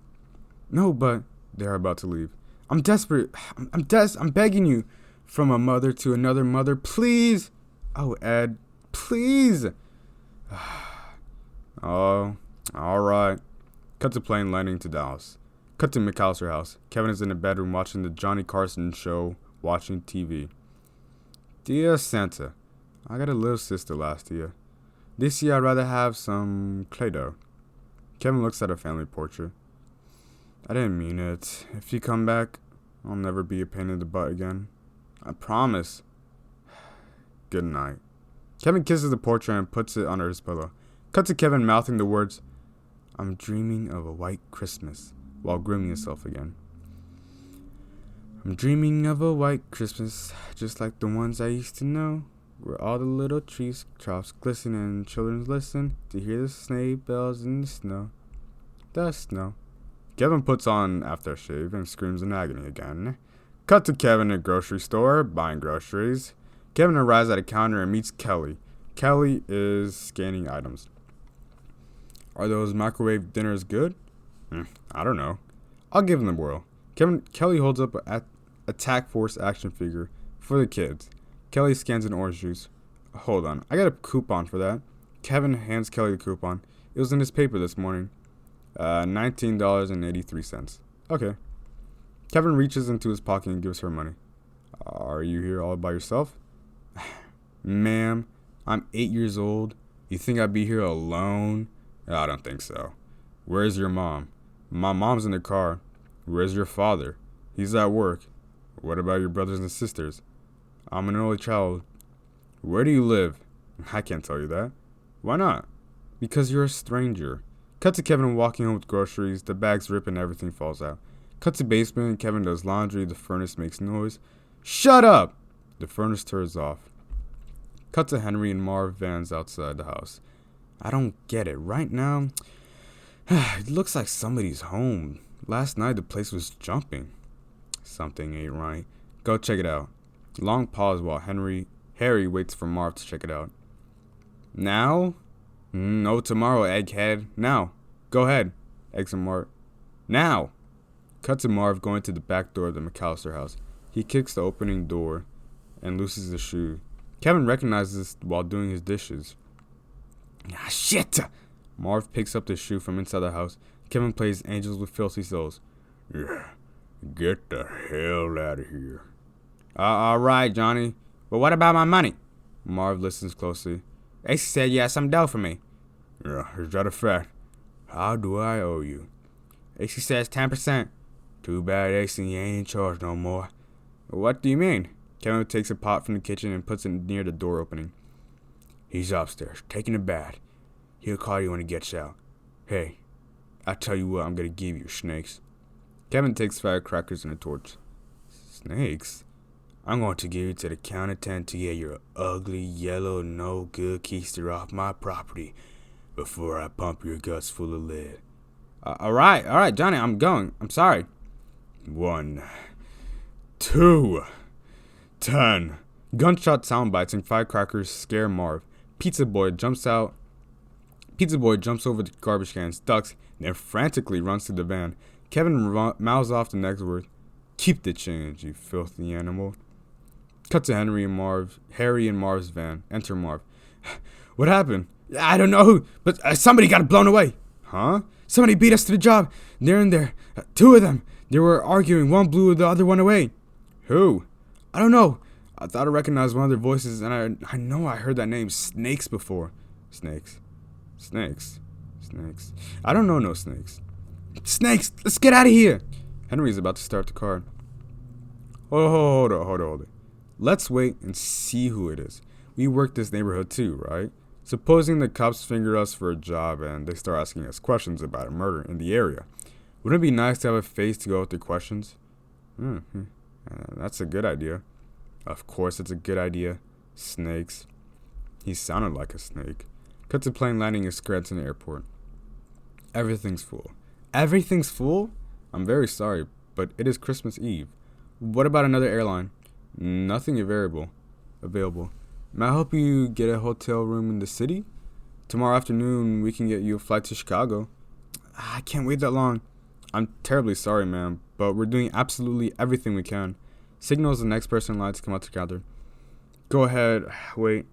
"No, but..." They're about to leave. "I'm desperate. I'm begging you. From a mother to another mother. Please." "Oh, Ed. Please." "Oh, alright." Cut to plane landing to Dallas. Cut to McAllister's house. Kevin is in the bedroom watching the Johnny Carson show, watching TV. "Dear Santa, I got a little sister last year. This year I'd rather have some Play-Doh." Kevin looks at a family portrait. "I didn't mean it. If you come back, I'll never be a pain in the butt again. I promise." Good night. Kevin kisses the portrait and puts it under his pillow. Cut to Kevin mouthing the words, "I'm dreaming of a white Christmas," while grooming himself again. "I'm dreaming of a white Christmas, just like the ones I used to know, where all the little trees tops glisten and children listen to hear the sleigh bells in the snow. The snow." Kevin puts on aftershave and screams in agony again. Cut to Kevin at a grocery store, buying groceries. Kevin arrives at a counter and meets Kelly. Kelly is scanning items. "Are those microwave dinners good?" "I don't know. I'll give them a whirl." Kelly holds up a Attack Force action figure for the kids. Kelly scans an orange juice. "Hold on, I got a coupon for that." Kevin hands Kelly the coupon. It was in his paper this morning. $19.83. Okay. Kevin reaches into his pocket and gives her money. "Are you here all by yourself?" "Ma'am, I'm 8 years old. You think I'd be here alone?" "I don't think so." "Where's your mom?" "My mom's in the car." "Where's your father?" "He's at work." "What about your brothers and sisters?" "I'm an only child." "Where do you live?" "I can't tell you that." "Why not?" "Because you're a stranger." Cut to Kevin walking home with groceries. The bags rip and everything falls out. Cut to basement. Kevin does laundry. The furnace makes noise. "Shut up!" The furnace turns off. Cut to Henry and Marv vans outside the house. "I don't get it. Right now, it looks like somebody's home. Last night the place was jumping." "Something ain't right. Go check it out." Long pause while Harry waits for Marv to check it out. "Now?" "No, tomorrow, egghead. Now. Go ahead." Eggs and Marv. "Now!" Cut to Marv going to the back door of the McAllister house. He kicks the opening door and looses the shoe. Kevin recognizes this while doing his dishes. "Ah, shit!" Marv picks up the shoe from inside the house. Kevin plays Angels with Filthy Souls. "Yeah, get the hell out of here." All right, Johnny. But what about my money?" Marv listens closely. "They said you had some dough for me." "Yeah, is that a fact? How do I owe you?" "AC says 10%. "Too bad AC ain't in charge no more." "What do you mean?" Kevin takes a pot from the kitchen and puts it near the door opening. "He's upstairs, taking a bath. He'll call you when he gets out. Hey, I tell you what I'm gonna give you, Snakes. Kevin takes firecrackers and a torch. Snakes? I'm going to give you to the count of 10 to get your ugly, yellow, no-good keister off my property before I pump your guts full of lead. All right, Johnny, I'm going. I'm sorry. 1, 2, 10. Gunshot sound bites and firecrackers scare Marv. Pizza Boy jumps over the garbage cans, ducks, and then frantically runs to the van. Kevin mouths off the next word. Keep the change, you filthy animal. Cut to Harry and Marv's van. Enter Marv. What happened? I don't know who, but somebody got blown away. Huh? Somebody beat us to the job. They're in there. 2 of them. They were arguing. One blew the other one away. Who? I don't know. I thought I recognized one of their voices, and I know I heard that name, Snakes, before. Snakes. I don't know no snakes. Snakes, let's get out of here. Henry's about to start the car. Hold on. Let's wait and see who it is. We work this neighborhood too, right? Supposing the cops finger us for a job and they start asking us questions about a murder in the area. Wouldn't it be nice to have a face to go with their questions? That's a good idea. Of course it's a good idea. Snakes. He sounded like a snake. Cut to plane landing in Scranton Airport. Everything's full. Everything's full? I'm very sorry, but it is Christmas Eve. What about another airline? Nothing available. May I help you get a hotel room in the city? Tomorrow afternoon, we can get you a flight to Chicago. I can't wait that long. I'm terribly sorry, ma'am, but we're doing absolutely everything we can. Signals the next person in line to come out to counter. Go ahead. Wait.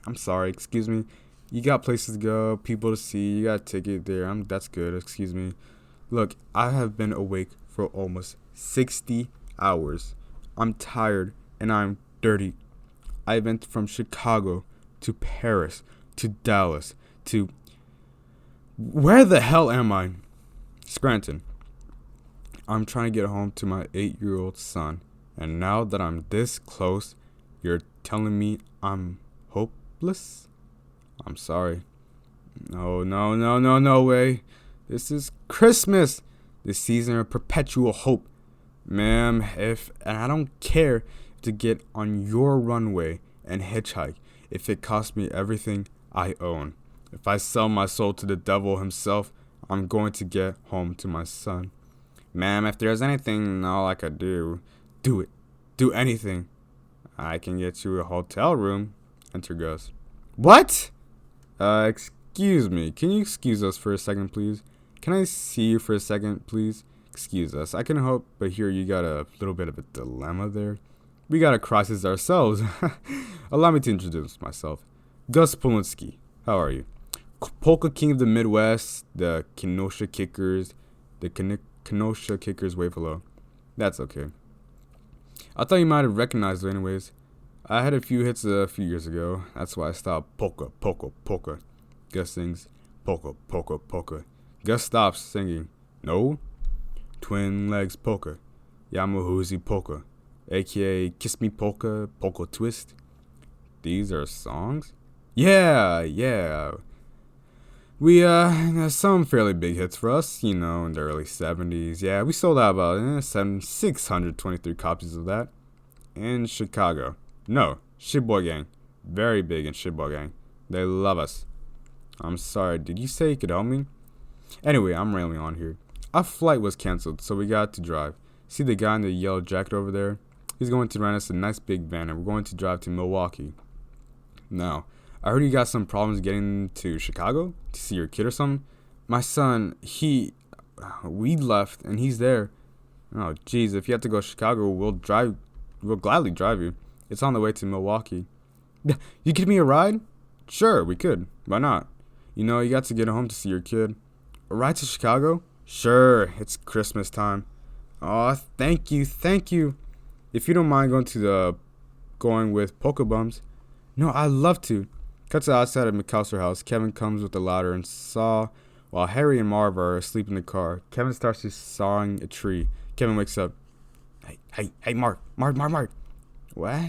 I'm sorry. Excuse me. You got places to go, people to see. You got a ticket there. That's good. Excuse me. Look, I have been awake for almost 60 hours. I'm tired and I'm dirty. I went from Chicago to Paris to Dallas to... Where the hell am I? Scranton. I'm trying to get home to my 8-year-old son. And now that I'm this close, you're telling me I'm hopeless? I'm sorry. No way. This is Christmas. The season of perpetual hope. Ma'am, and I don't care to get on your runway and hitchhike if it costs me everything I own. If I sell my soul to the devil himself, I'm going to get home to my son. Ma'am, if there's anything all I could do, do it. Do anything. I can get you a hotel room. Enter Gus. What? Excuse me. Can you excuse us for a second, please? Can I see you for a second, please? Excuse us. I can help, but here you got a little bit of a dilemma there. We got a crisis ourselves. Allow me to introduce myself. Gus Polinsky. How are you? Polka King of the Midwest, the Kenosha Kickers. The Kenosha Kickers wave hello. That's okay. I thought you might have recognized it anyways. I had a few hits a few years ago. That's why I stopped. Polka. Gus sings. Polka. Gus stops singing. No. Twin Legs Polka. Yamahuzi Polka. A.K.A. Kiss Me Polka. Polka Twist. These are songs? Yeah. We, some fairly big hits for us, in the early 70s. Yeah, we sold out about 623 copies of that. In Chicago. No, Shitboy Gang. Very big in Shitboy Gang. They love us. I'm sorry, did you say you could help me? Anyway, I'm railing on here. Our flight was canceled, so we got to drive. See the guy in the yellow jacket over there? He's going to rent us a nice big van, and we're going to drive to Milwaukee. Now, I heard you got some problems getting to Chicago to see your kid or something. My son, we left, and he's there. Oh, jeez, if you have to go to Chicago, we'll gladly drive you. It's on the way to Milwaukee. You give me a ride? Sure, we could. Why not? You got to get home to see your kid. A ride to Chicago? Sure, it's Christmas time. Oh, thank you. If you don't mind going with Polka Bums. No, I'd love to. Cuts outside of McCalster house. Kevin comes with a ladder and saw while Harry and Marv are asleep in the car. Kevin starts to sawing a tree. Kevin wakes up. Hey, Marv. What?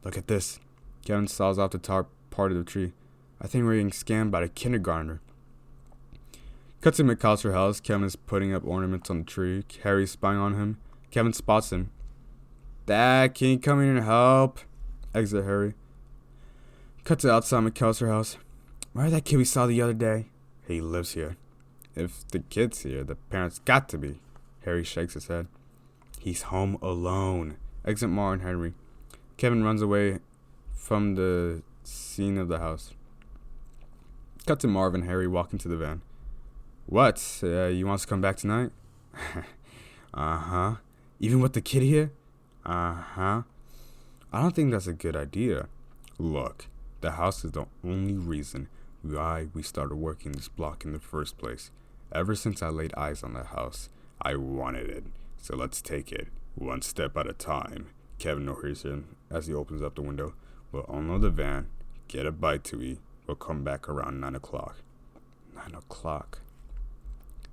Look at this. Kevin saws off the top part of the tree. I think we're getting scammed by the kindergartner. Cut to McAllister's house. Kevin is putting up ornaments on the tree. Harry's spying on him. Kevin spots him. Dad, can you come in and help? Exit Harry. Cut to outside McAllister's house. Where's that kid we saw the other day? He lives here. If the kid's here, the parents got to be. Harry shakes his head. He's home alone. Exit Mar and Henry. Kevin runs away from the scene of the house. Cut to Marv and Harry walking to the van. What? You want us to come back tonight? Uh-huh. Even with the kid here? Uh-huh. I don't think that's a good idea. Look, the house is the only reason why we started working this block in the first place. Ever since I laid eyes on that house, I wanted it. So let's take it, one step at a time. Kevin overhears him as he opens up the window. We'll unload the van, get a bite to eat. We'll come back around 9 o'clock. 9 o'clock.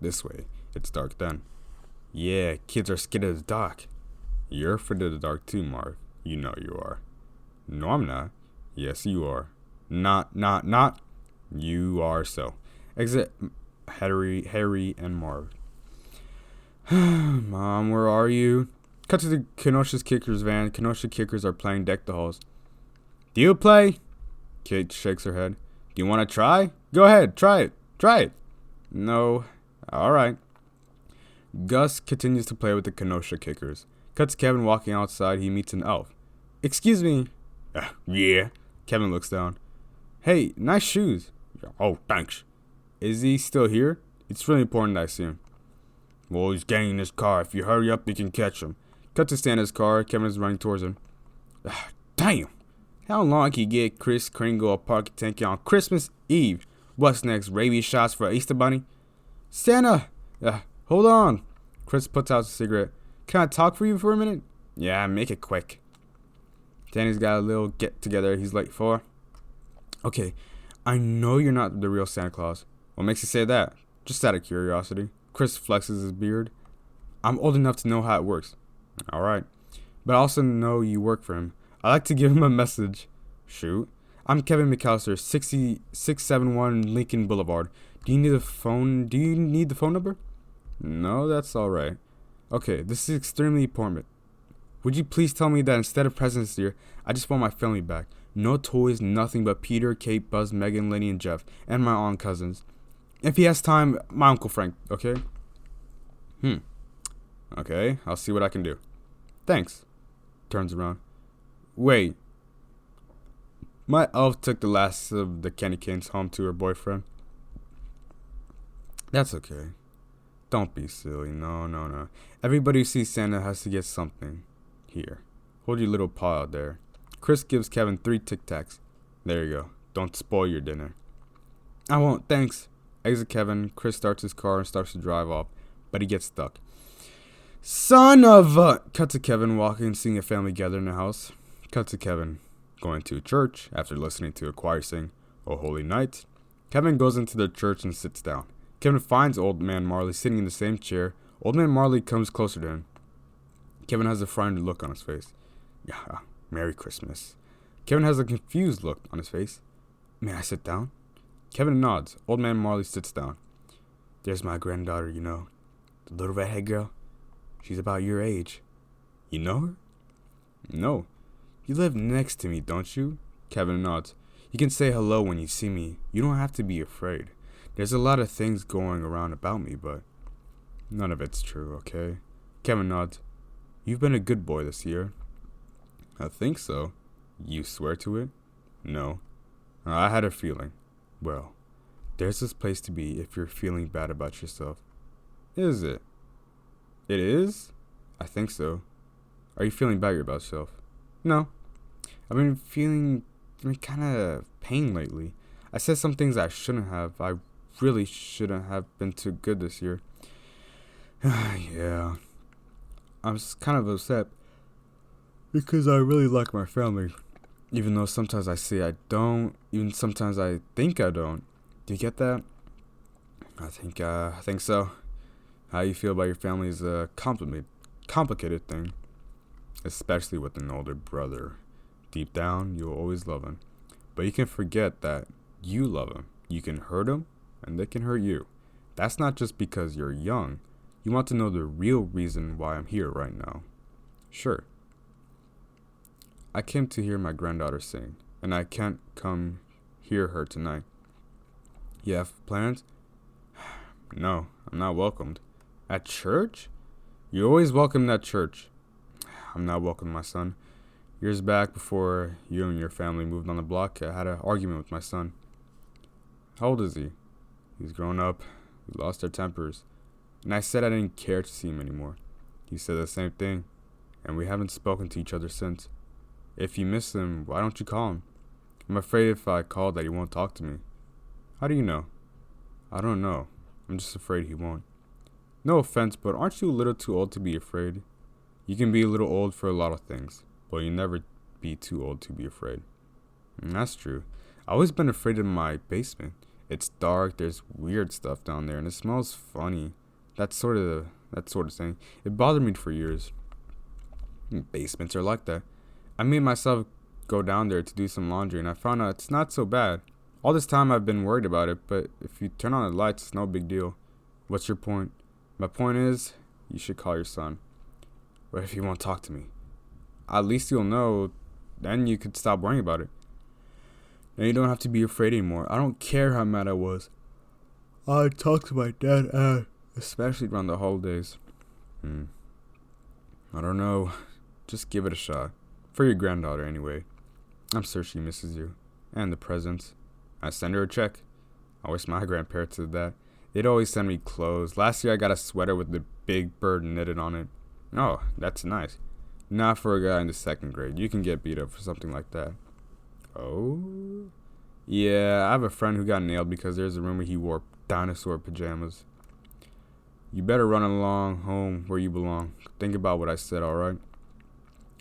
This way, it's dark then. Yeah, kids are scared of the dark. You're afraid of the dark too, Marv. You know you are. No, I'm not. Yes, you are. Not. You are so. Exit Harry and Marv. Mom, where are you? Cut to the Kenosha Kickers van. Kenosha Kickers are playing Deck the Halls. Do you play? Kate shakes her head. Do you want to try? Go ahead, try it. Try it. No. All right. Gus continues to play with the Kenosha Kickers. Cuts Kevin walking outside. He meets an elf. Excuse me. Yeah. Kevin looks down. Hey, nice shoes. Oh, thanks. Is he still here? It's really important I see him. Well, he's getting in his car. If you hurry up, you can catch him. Cut to Santa's car. Kevin is running towards him. Damn. How long can you get Chris Kringle a pocket tank on Christmas Eve? What's next? Rabies shots for Easter Bunny? Santa! Hold on. Chris puts out a cigarette. Can I talk for you for a minute? Yeah, make it quick. Danny's got a little get-together he's late for. Okay, I know you're not the real Santa Claus. What makes you say that? Just out of curiosity. Chris flexes his beard. I'm old enough to know how it works. Alright. But I also know you work for him. I like to give him a message. Shoot. I'm Kevin McAllister, 6671 Lincoln Boulevard. Do you need the phone number? No, that's alright. Okay, this is extremely important. Would you please tell me that instead of presents this year, I just want my family back. No toys, nothing but Peter, Kate, Buzz, Megan, Lenny, and Jeff, and my aunt cousins. If he has time, my Uncle Frank, okay? Okay, I'll see what I can do. Thanks. Turns around. Wait. My elf took the last of the candy canes home to her boyfriend. That's okay. Don't be silly. No. Everybody who sees Santa has to get something. Here. Hold your little paw out there. Chris gives Kevin 3 Tic Tacs. There you go. Don't spoil your dinner. I won't, thanks. Exit Kevin. Chris starts his car and starts to drive off, but he gets stuck. Son of a... Cut to Kevin walking and seeing a family gather in the house. Cut to Kevin going to a church after listening to a choir sing O Holy Night. Kevin goes into the church and sits down. Kevin finds Old Man Marley sitting in the same chair. Old Man Marley comes closer to him. Kevin has a frightened look on his face. Yeah, Merry Christmas. Kevin has a confused look on his face. May I sit down? Kevin nods. Old Man Marley sits down. There's my granddaughter, you know. The little redhead girl. She's about your age. You know her? No. You live next to me, don't you? Kevin nods. You can say hello when you see me. You don't have to be afraid. There's a lot of things going around about me, but none of it's true, okay? Kevin nods. You've been a good boy this year. I think so. You swear to it? No. I had a feeling. Well, there's this place to be if you're feeling bad about yourself. Is it? It is? I think so. Are you feeling bad about yourself? No. I've been feeling kind of pain lately. I said some things I shouldn't have. I really shouldn't have been too good this year. Yeah. I'm just kind of upset because I really like my family. Even though sometimes I say I don't, even sometimes I think I don't. Do you get that? I think so. How you feel about your family is a complicated thing, especially with an older brother. Deep down, you'll always love him, but you can forget that You love them. You can hurt them, and they can hurt you. That's not just because you're young. You want to know the real reason why I'm here right now. Sure. I came to hear my granddaughter sing, and I can't come hear her tonight. You have plans? No, I'm not welcomed. At church? You're always welcome at church. I'm not welcome, my son. Years back, before you and your family moved on the block, I had an argument with my son. How old is he? He's grown up. We lost our tempers. And I said I didn't care to see him anymore. He said the same thing, and we haven't spoken to each other since. If you miss him, why don't you call him? I'm afraid if I call that he won't talk to me. How do you know? I don't know. I'm just afraid he won't. No offense, but aren't you a little too old to be afraid? You can be a little old for a lot of things, but you'll never be too old to be afraid. And that's true. I've always been afraid of my basement. It's dark, there's weird stuff down there, and it smells funny. That sort of thing. It bothered me for years. Basements are like that. I made myself go down there to do some laundry, and I found out it's not so bad. All this time I've been worried about it, but if you turn on the lights, it's no big deal. What's your point? My point is, you should call your son. What if he won't talk to me? At least you'll know, then you could stop worrying about it. Then you don't have to be afraid anymore. I don't care how mad I was. I talk to my dad, especially around the holidays. I don't know. Just give it a shot. For your granddaughter, anyway. I'm sure she misses you. And the presents. I send her a check. I wish my grandparents did that. They'd always send me clothes. Last year I got a sweater with the big bird knitted on it. Oh, that's nice. Not for a guy in the 2nd grade. You can get beat up for something like that. Oh? Yeah, I have a friend who got nailed because there's a rumor he wore dinosaur pajamas. You better run along home where you belong. Think about what I said, alright?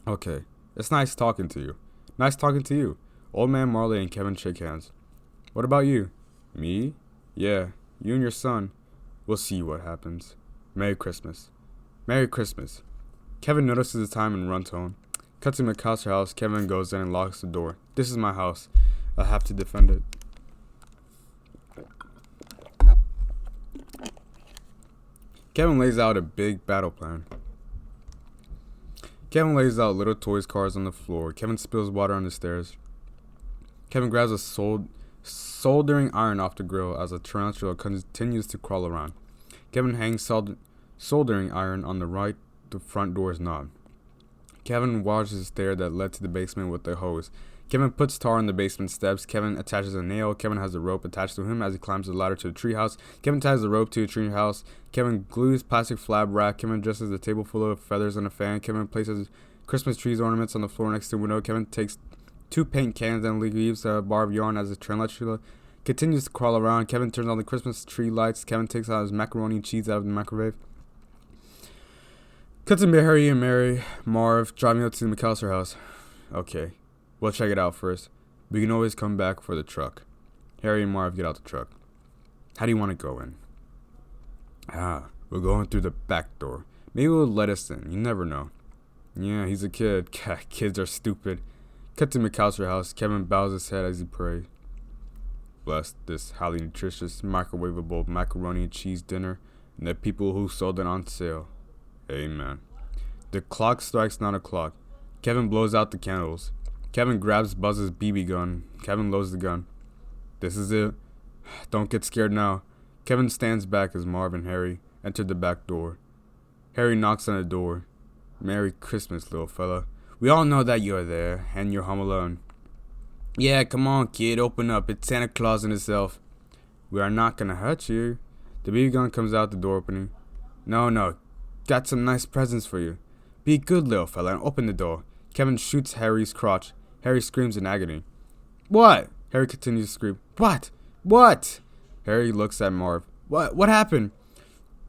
Okay. It's nice talking to you. Nice talking to you. Old man Marley and Kevin shake hands. What about you? Me? Yeah, you and your son. We'll see what happens. Merry Christmas. Merry Christmas. Kevin notices the time and runs home. Cuts to McCall's house. Kevin goes in and locks the door. This is my house. I have to defend it. Kevin lays out a big battle plan. Kevin lays out little toys cars on the floor. Kevin spills water on the stairs. Kevin grabs a soldering iron off the grill as a tarantula continues to crawl around. Kevin hangs soldering iron on the front door's knob. Kevin washes the stair that led to the basement with the hose. Kevin puts tar on the basement steps. Kevin attaches a nail. Kevin has a rope attached to him as he climbs the ladder to the treehouse. Kevin ties the rope to a treehouse. Kevin glues plastic flap wrap. Kevin dresses a table full of feathers and a fan. Kevin places Christmas trees ornaments on the floor next to the window. Kevin takes 2 paint cans and leaves a bar of yarn as the tarantula continues to crawl around. Kevin turns on the Christmas tree lights. Kevin takes out his macaroni and cheese out of the microwave. Cut to Harry and Marv driving up to the McAllister house. Okay. We'll check it out first. We can always come back for the truck. Harry and Marv get out the truck. How do you want to go in? We're going through the back door. Maybe we'll let us in. You never know. Yeah, he's a kid. Kids are stupid. Cut to McAllister house. Kevin bows his head as he prays. Bless this highly nutritious, microwavable macaroni and cheese dinner and the people who sold it on sale. Amen. The clock strikes 9 o'clock. Kevin blows out the candles. Kevin grabs Buzz's BB gun. Kevin loads the gun. This is it. Don't get scared now. Kevin stands back as Marv and Harry enter the back door. Harry knocks on the door. Merry Christmas, little fella. We all know that you're there, and you're home alone. Yeah, come on, kid, open up. It's Santa Claus and himself. We are not gonna hurt you. The BB gun comes out the door opening. No. Got some nice presents for you. Be a good little fella and open the door. Kevin shoots Harry's crotch. Harry screams in agony. What? Harry continues to scream. What? Harry looks at Marv. What happened?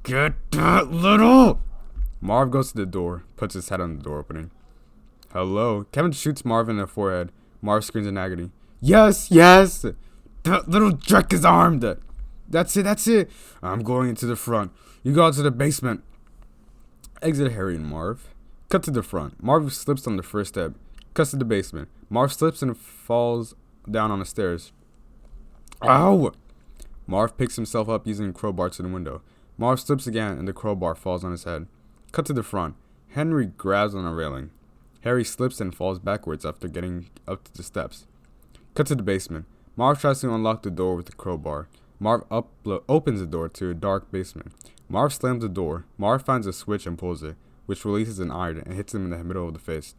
Get that little... Marv goes to the door, puts his head on the door opening. Hello? Kevin shoots Marv in the forehead. Marv screams in agony. Yes! That little jerk is armed! That's it! I'm going into the front. You go out to the basement. Exit Harry and Marv. Cut to the front. Marv slips on the first step. Cuts to the basement. Marv slips and falls down on the stairs. Ow! Marv picks himself up using a crowbar to the window. Marv slips again and the crowbar falls on his head. Cut to the front. Henry grabs on a railing. Harry slips and falls backwards after getting up to the steps. Cut to the basement. Marv tries to unlock the door with the crowbar. Marv opens the door to a dark basement. Marv slams the door. Marv finds a switch and pulls it, which releases an iron and hits him in the middle of the face.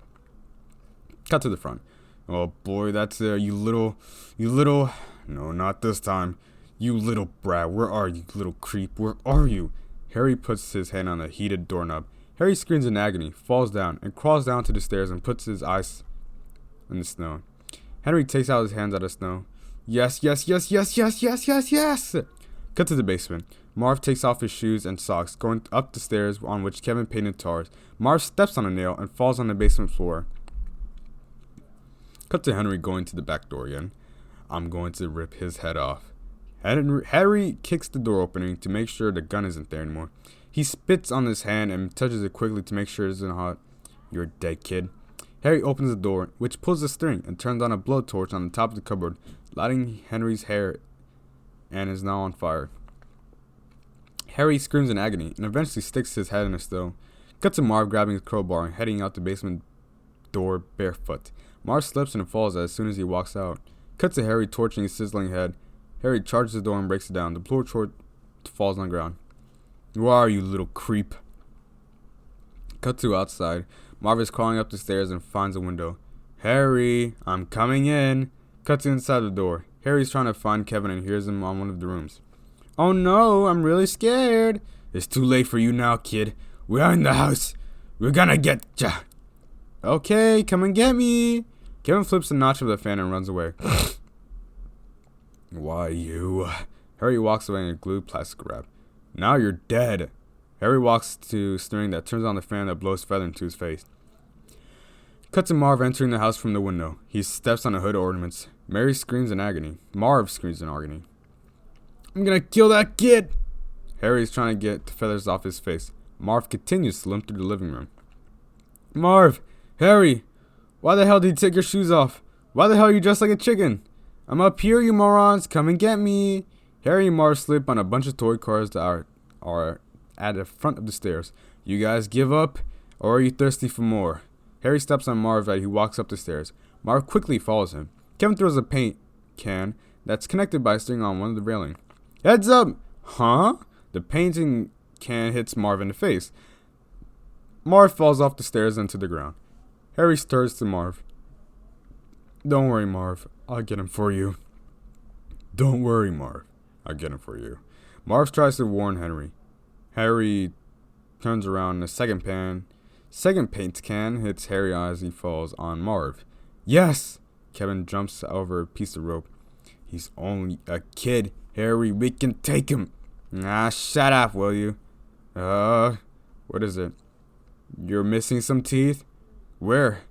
Cut to the front. Oh boy, that's you little, no, not this time. You little brat, where are you, little creep, where are you? Harry puts his hand on the heated doorknob. Harry screams in agony, falls down, and crawls down to the stairs and puts his eyes in the snow. Henry takes out his hands out of snow. Yes, yes, yes, yes, yes, yes, yes, yes! Cut to the basement. Marv takes off his shoes and socks, going up the stairs on which Kevin painted tars. Marv steps on a nail and falls on the basement floor. Cut to Henry going to the back door again. I'm going to rip his head off. Harry kicks the door opening to make sure the gun isn't there anymore. He spits on his hand and touches it quickly to make sure it isn't hot. You're dead, kid. Harry opens the door, which pulls the string and turns on a blowtorch on the top of the cupboard, lighting Henry's hair and is now on fire. Harry screams in agony and eventually sticks his head in the stove. Cut to Marv grabbing his crowbar and heading out the basement door barefoot. Marv slips and falls as soon as he walks out. Cut to Harry torching his sizzling head. Harry charges the door and breaks it down. The blowtorch falls on the ground. Where are you, little creep? Cut to outside. Marv is crawling up the stairs and finds a window. Harry, I'm coming in. Cut to inside the door. Harry's trying to find Kevin and hears him on one of the rooms. Oh no, I'm really scared. It's too late for you now, kid. We are in the house. We're gonna get ya. Okay, come and get me. Kevin flips the notch of the fan and runs away. Why you? Harry walks away in a glued plastic wrap. Now you're dead. Harry walks to steering that turns on the fan that blows feather into his face. Cut to Marv entering the house from the window. He steps on the hood ornaments. Mary screams in agony. Marv screams in agony. I'm gonna kill that kid! Harry's trying to get the feathers off his face. Marv continues to limp through the living room. Marv! Harry! Why the hell did you take your shoes off? Why the hell are you dressed like a chicken? I'm up here, you morons! Come and get me! Harry and Marv slip on a bunch of toy cars that are at the front of the stairs. You guys give up? Or are you thirsty for more? Harry steps on Marv as he walks up the stairs. Marv quickly follows him. Kevin throws a paint can that's connected by a string on one of the railing. Heads up! Huh? The painting can hits Marv in the face. Marv falls off the stairs into the ground. Harry stirs to Marv. Don't worry, Marv. I'll get him for you. Don't worry, Marv. I'll get him for you. Marv tries to warn Henry. Harry turns around and the second paint can hits Harry as he falls on Marv. Yes! Kevin jumps over a piece of rope. He's only a kid, Harry. We can take him. Shut up, will you? What is it? You're missing some teeth? Where?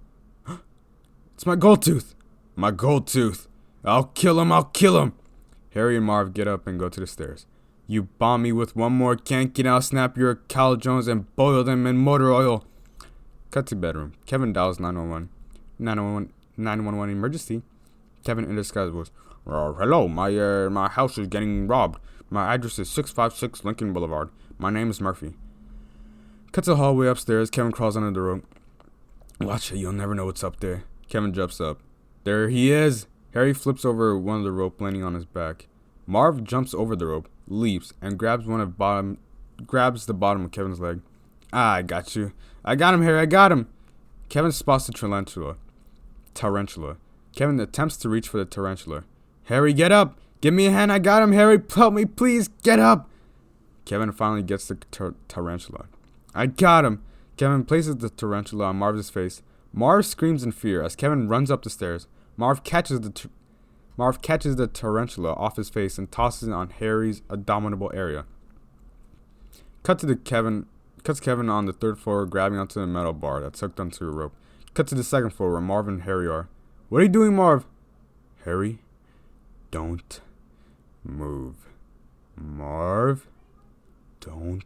It's my gold tooth. My gold tooth. I'll kill him. I'll kill him. Harry and Marv get up and go to the stairs. You bomb me with one more cank and I'll snap your Cal Jones and boil them in motor oil. Cut to bedroom. Kevin dials 911 emergency. Kevin in disguise was, hello, my house is getting robbed. My address is 656 Lincoln Boulevard. My name is Murphy. Cut to the hallway upstairs. Kevin crawls under the rope. Watch it, you'll never know what's up there. Kevin jumps up. There he is. Harry flips over one of the rope landing on his back. Marv jumps over the rope, leaps, and grabs the bottom of Kevin's leg. I got you. I got him, Harry, I got him. Kevin spots the tarantula. Kevin attempts to reach for the tarantula. Harry, get up. Give me a hand, I got him, Harry. Help me, please, get up. Kevin finally gets the tarantula. I got him. Kevin places the tarantula on Marv's face. Marv screams in fear as Kevin runs up the stairs. Marv catches the tarantula off his face and tosses it on Harry's abominable area. Cuts Kevin on the third floor, grabbing onto the metal bar that's hooked onto a rope. Cut to the second floor where Marv and Harry are. What are you doing, Marv? Harry, don't move. Marv, don't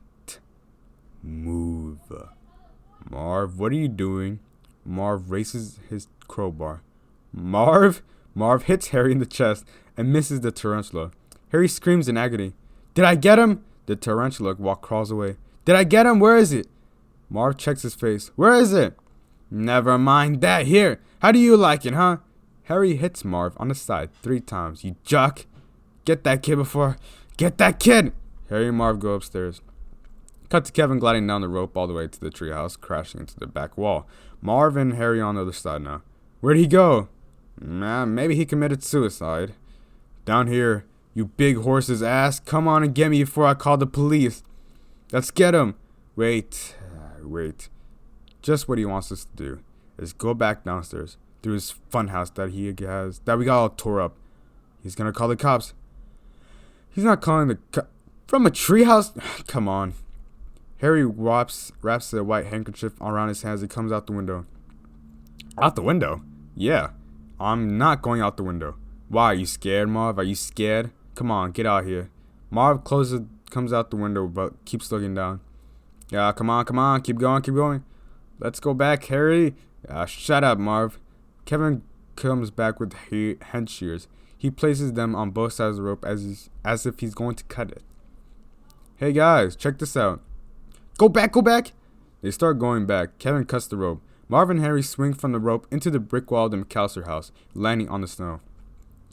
move. Marv, what are you doing? Marv races his crowbar. Marv, Marv hits Harry in the chest and misses the tarantula. Harry screams in agony. Did I get him? The tarantula crawls away. Did I get him? Where is it? Marv checks his face. Where is it? Never mind that. Here. How do you like it, huh? Harry hits Marv on the side 3 times. You jock. Get that kid before. Get that kid. Harry and Marv go upstairs. Cut to Kevin gliding down the rope all the way to the treehouse, crashing into the back wall. Marv and Harry on the other side now. Where'd he go? Maybe he committed suicide. Down here, you big horse's ass. Come on and get me before I call the police. Let's get him. Wait. Just what he wants us to do is go back downstairs through his funhouse that we got all tore up. He's gonna call the cops. He's not calling the from a treehouse. Come on. Harry wraps a white handkerchief around his hands. He comes out the window. Out the window? Yeah. I'm not going out the window. Why? Are you scared, Marv? Are you scared? Come on, get out here. Marv comes out the window, but keeps looking down. Yeah, come on. Keep going. Let's go back, Harry. Shut up, Marv. Kevin comes back with hench shears. He places them on both sides of the rope as if he's going to cut it. Hey, guys, check this out. Go back. They start going back. Kevin cuts the rope. Marv and Harry swing from the rope into the brick wall of the McAllister house, landing on the snow.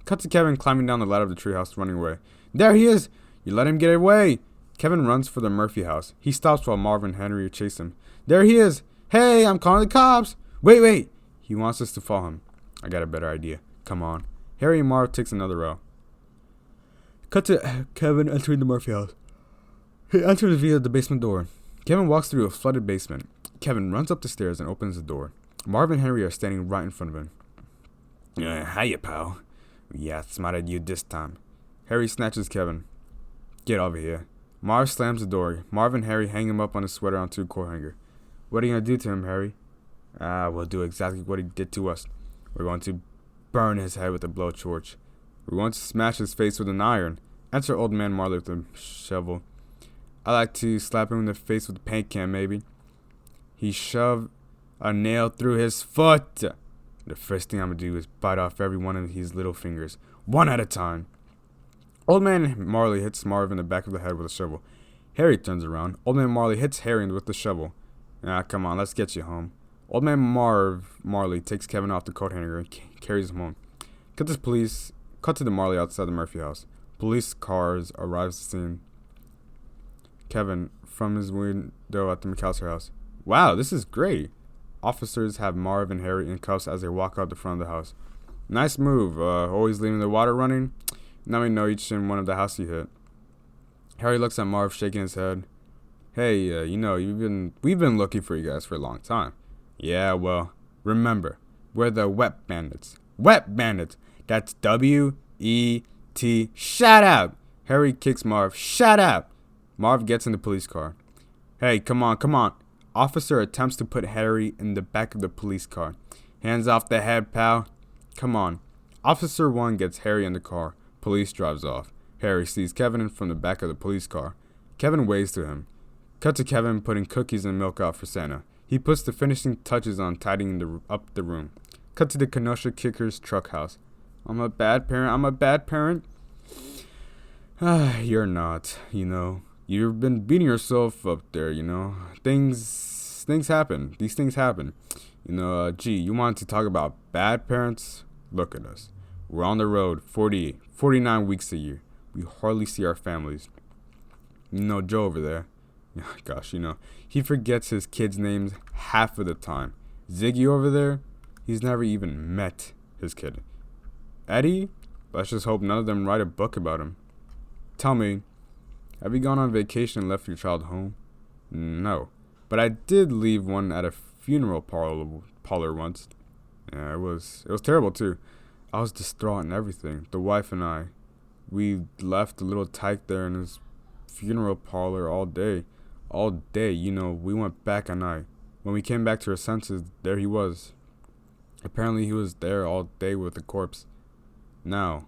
Cut to Kevin climbing down the ladder of the treehouse, running away. There he is! You let him get away! Kevin runs for the Murphy house. He stops while Marv and Henry chase him. There he is! Hey, I'm calling the cops! Wait! He wants us to follow him. I got a better idea. Come on. Harry and Marv takes another row. Cut to Kevin entering the Murphy house. He enters via the basement door. Kevin walks through a flooded basement. Kevin runs up the stairs and opens the door. Marv and Henry are standing right in front of him. Hiya, pal. Yeah, smarted you this time. Harry snatches Kevin. Get over here. Marv slams the door. Marv and Harry hang him up on his sweater onto a coat hanger. What are you going to do to him, Harry? We'll do exactly what he did to us. We're going to burn his head with a blowtorch. We're going to smash his face with an iron. Enter old man Marley with a shovel. I like to slap him in the face with a paint can, maybe. He shoved a nail through his foot. The first thing I'm going to do is bite off every one of his little fingers, one at a time. Old man Marley hits Marv in the back of the head with a shovel. Harry turns around. Old man Marley hits Harry with the shovel. Come on, let's get you home. Old man Marley takes Kevin off the coat hanger and carries him home. Cut to the Marley outside the Murphy house. Police cars arrive at the scene. Kevin from his window at the McAllister house. Wow, this is great. Officers have Marv and Harry in cuffs as they walk out the front of the house. Nice move, always leaving the water running. Now we know each and one of the house you hit. Harry looks at Marv, shaking his head. Hey, we've been looking for you guys for a long time. Yeah, well, remember, we're the Wet Bandits. Wet Bandits. That's W-E-T. Shut up! Harry kicks Marv. Shut up! Marv gets in the police car. Hey, come on. Officer attempts to put Harry in the back of the police car. Hands off the head, pal. Come on. Officer 1 gets Harry in the car. Police drives off. Harry sees Kevin from the back of the police car. Kevin waves to him. Cut to Kevin putting cookies and milk out for Santa. He puts the finishing touches on tidying up the room. Cut to the Kenosha Kickers truck house. I'm a bad parent. You're not, You've been beating yourself up there, Things happen. These things happen. You want to talk about bad parents? Look at us. We're on the road 49 weeks a year. We hardly see our families. Joe over there. Gosh, he forgets his kids' names half of the time. Ziggy over there, he's never even met his kid. Eddie, let's just hope none of them write a book about him. Tell me, have you gone on vacation and left your child home? No, but I did leave one at a funeral parlor once. Yeah, it was terrible too. I was distraught and everything. The wife and I, we left the little tyke there in his funeral parlor all day. We went back at night. When we came back to our senses, there he was. Apparently he was there all day with the corpse. Now,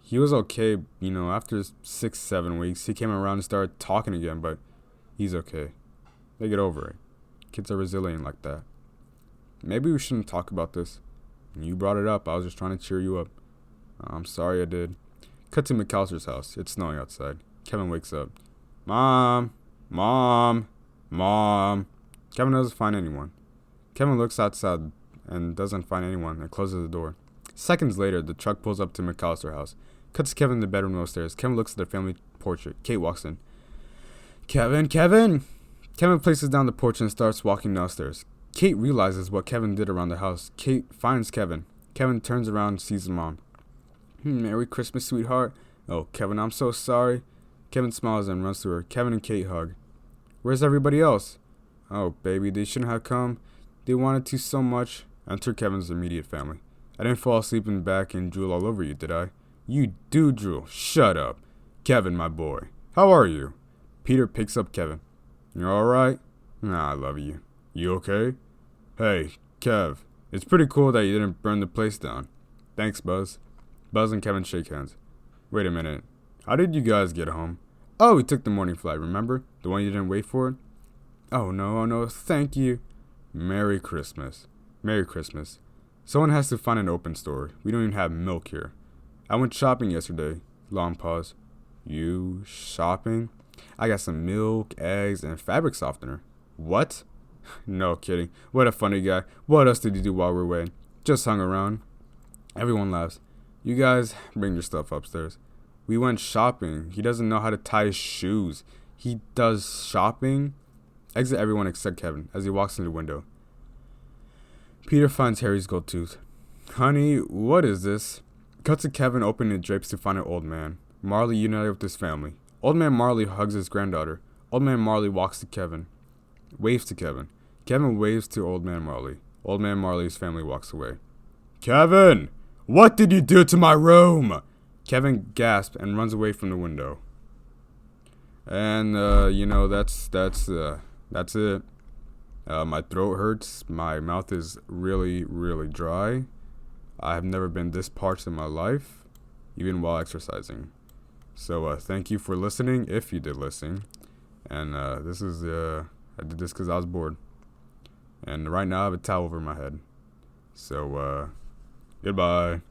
he was okay, after 6-7 weeks, he came around and started talking again, but he's okay. They get over it. Kids are resilient like that. Maybe we shouldn't talk about this. You brought it up. I was just trying to cheer you up. I'm sorry I did. Cut to McAllister's house. It's snowing outside. Kevin wakes up. Mom! Mom! Mom! Kevin doesn't find anyone. Kevin looks outside and doesn't find anyone and closes the door. Seconds later, the truck pulls up to McAllister's house. Cuts Kevin in the bedroom upstairs. Kevin looks at their family portrait. Kate walks in. Kevin! Kevin! Kevin places down the porch and starts walking downstairs. Kate realizes what Kevin did around the house. Kate finds Kevin. Kevin turns around and sees his mom. Merry Christmas, sweetheart. Oh, Kevin, I'm so sorry. Kevin smiles and runs to her. Kevin and Kate hug. Where's everybody else? Oh, baby, they shouldn't have come. They wanted to so much. Enter Kevin's immediate family. I didn't fall asleep in the back and drool all over you, did I? You do drool. Shut up. Kevin, my boy. How are you? Peter picks up Kevin. You alright? Nah, I love you. You okay? Hey, Kev. It's pretty cool that you didn't burn the place down. Thanks, Buzz. Buzz and Kevin shake hands. Wait a minute. How did you guys get home? Oh, we took the morning flight, remember? The one you didn't wait for? Oh, no, thank you. Merry Christmas. Merry Christmas. Someone has to find an open store. We don't even have milk here. I went shopping yesterday. Long pause. You shopping? I got some milk, eggs, and fabric softener. What? No kidding. What a funny guy. What else did you do while we were away? Just hung around. Everyone laughs. You guys bring your stuff upstairs. We went shopping. He doesn't know how to tie his shoes. He does shopping? Exit everyone except Kevin as he walks in the window. Peter finds Harry's gold tooth. Honey, what is this? Cuts to Kevin opening the drapes to find an old man. Marley united with his family. Old man Marley hugs his granddaughter. Old man Marley walks to Kevin. Waves to Kevin. Kevin waves to old man Marley. Old man Marley's family walks away. Kevin! What did you do to my room? Kevin gasps and runs away from the window. And, that's it. My throat hurts. My mouth is really, really dry. I have never been this parched in my life, even while exercising. So, thank you for listening, if you did listen. And, I did this because I was bored. And right now I have a towel over my head. So, goodbye.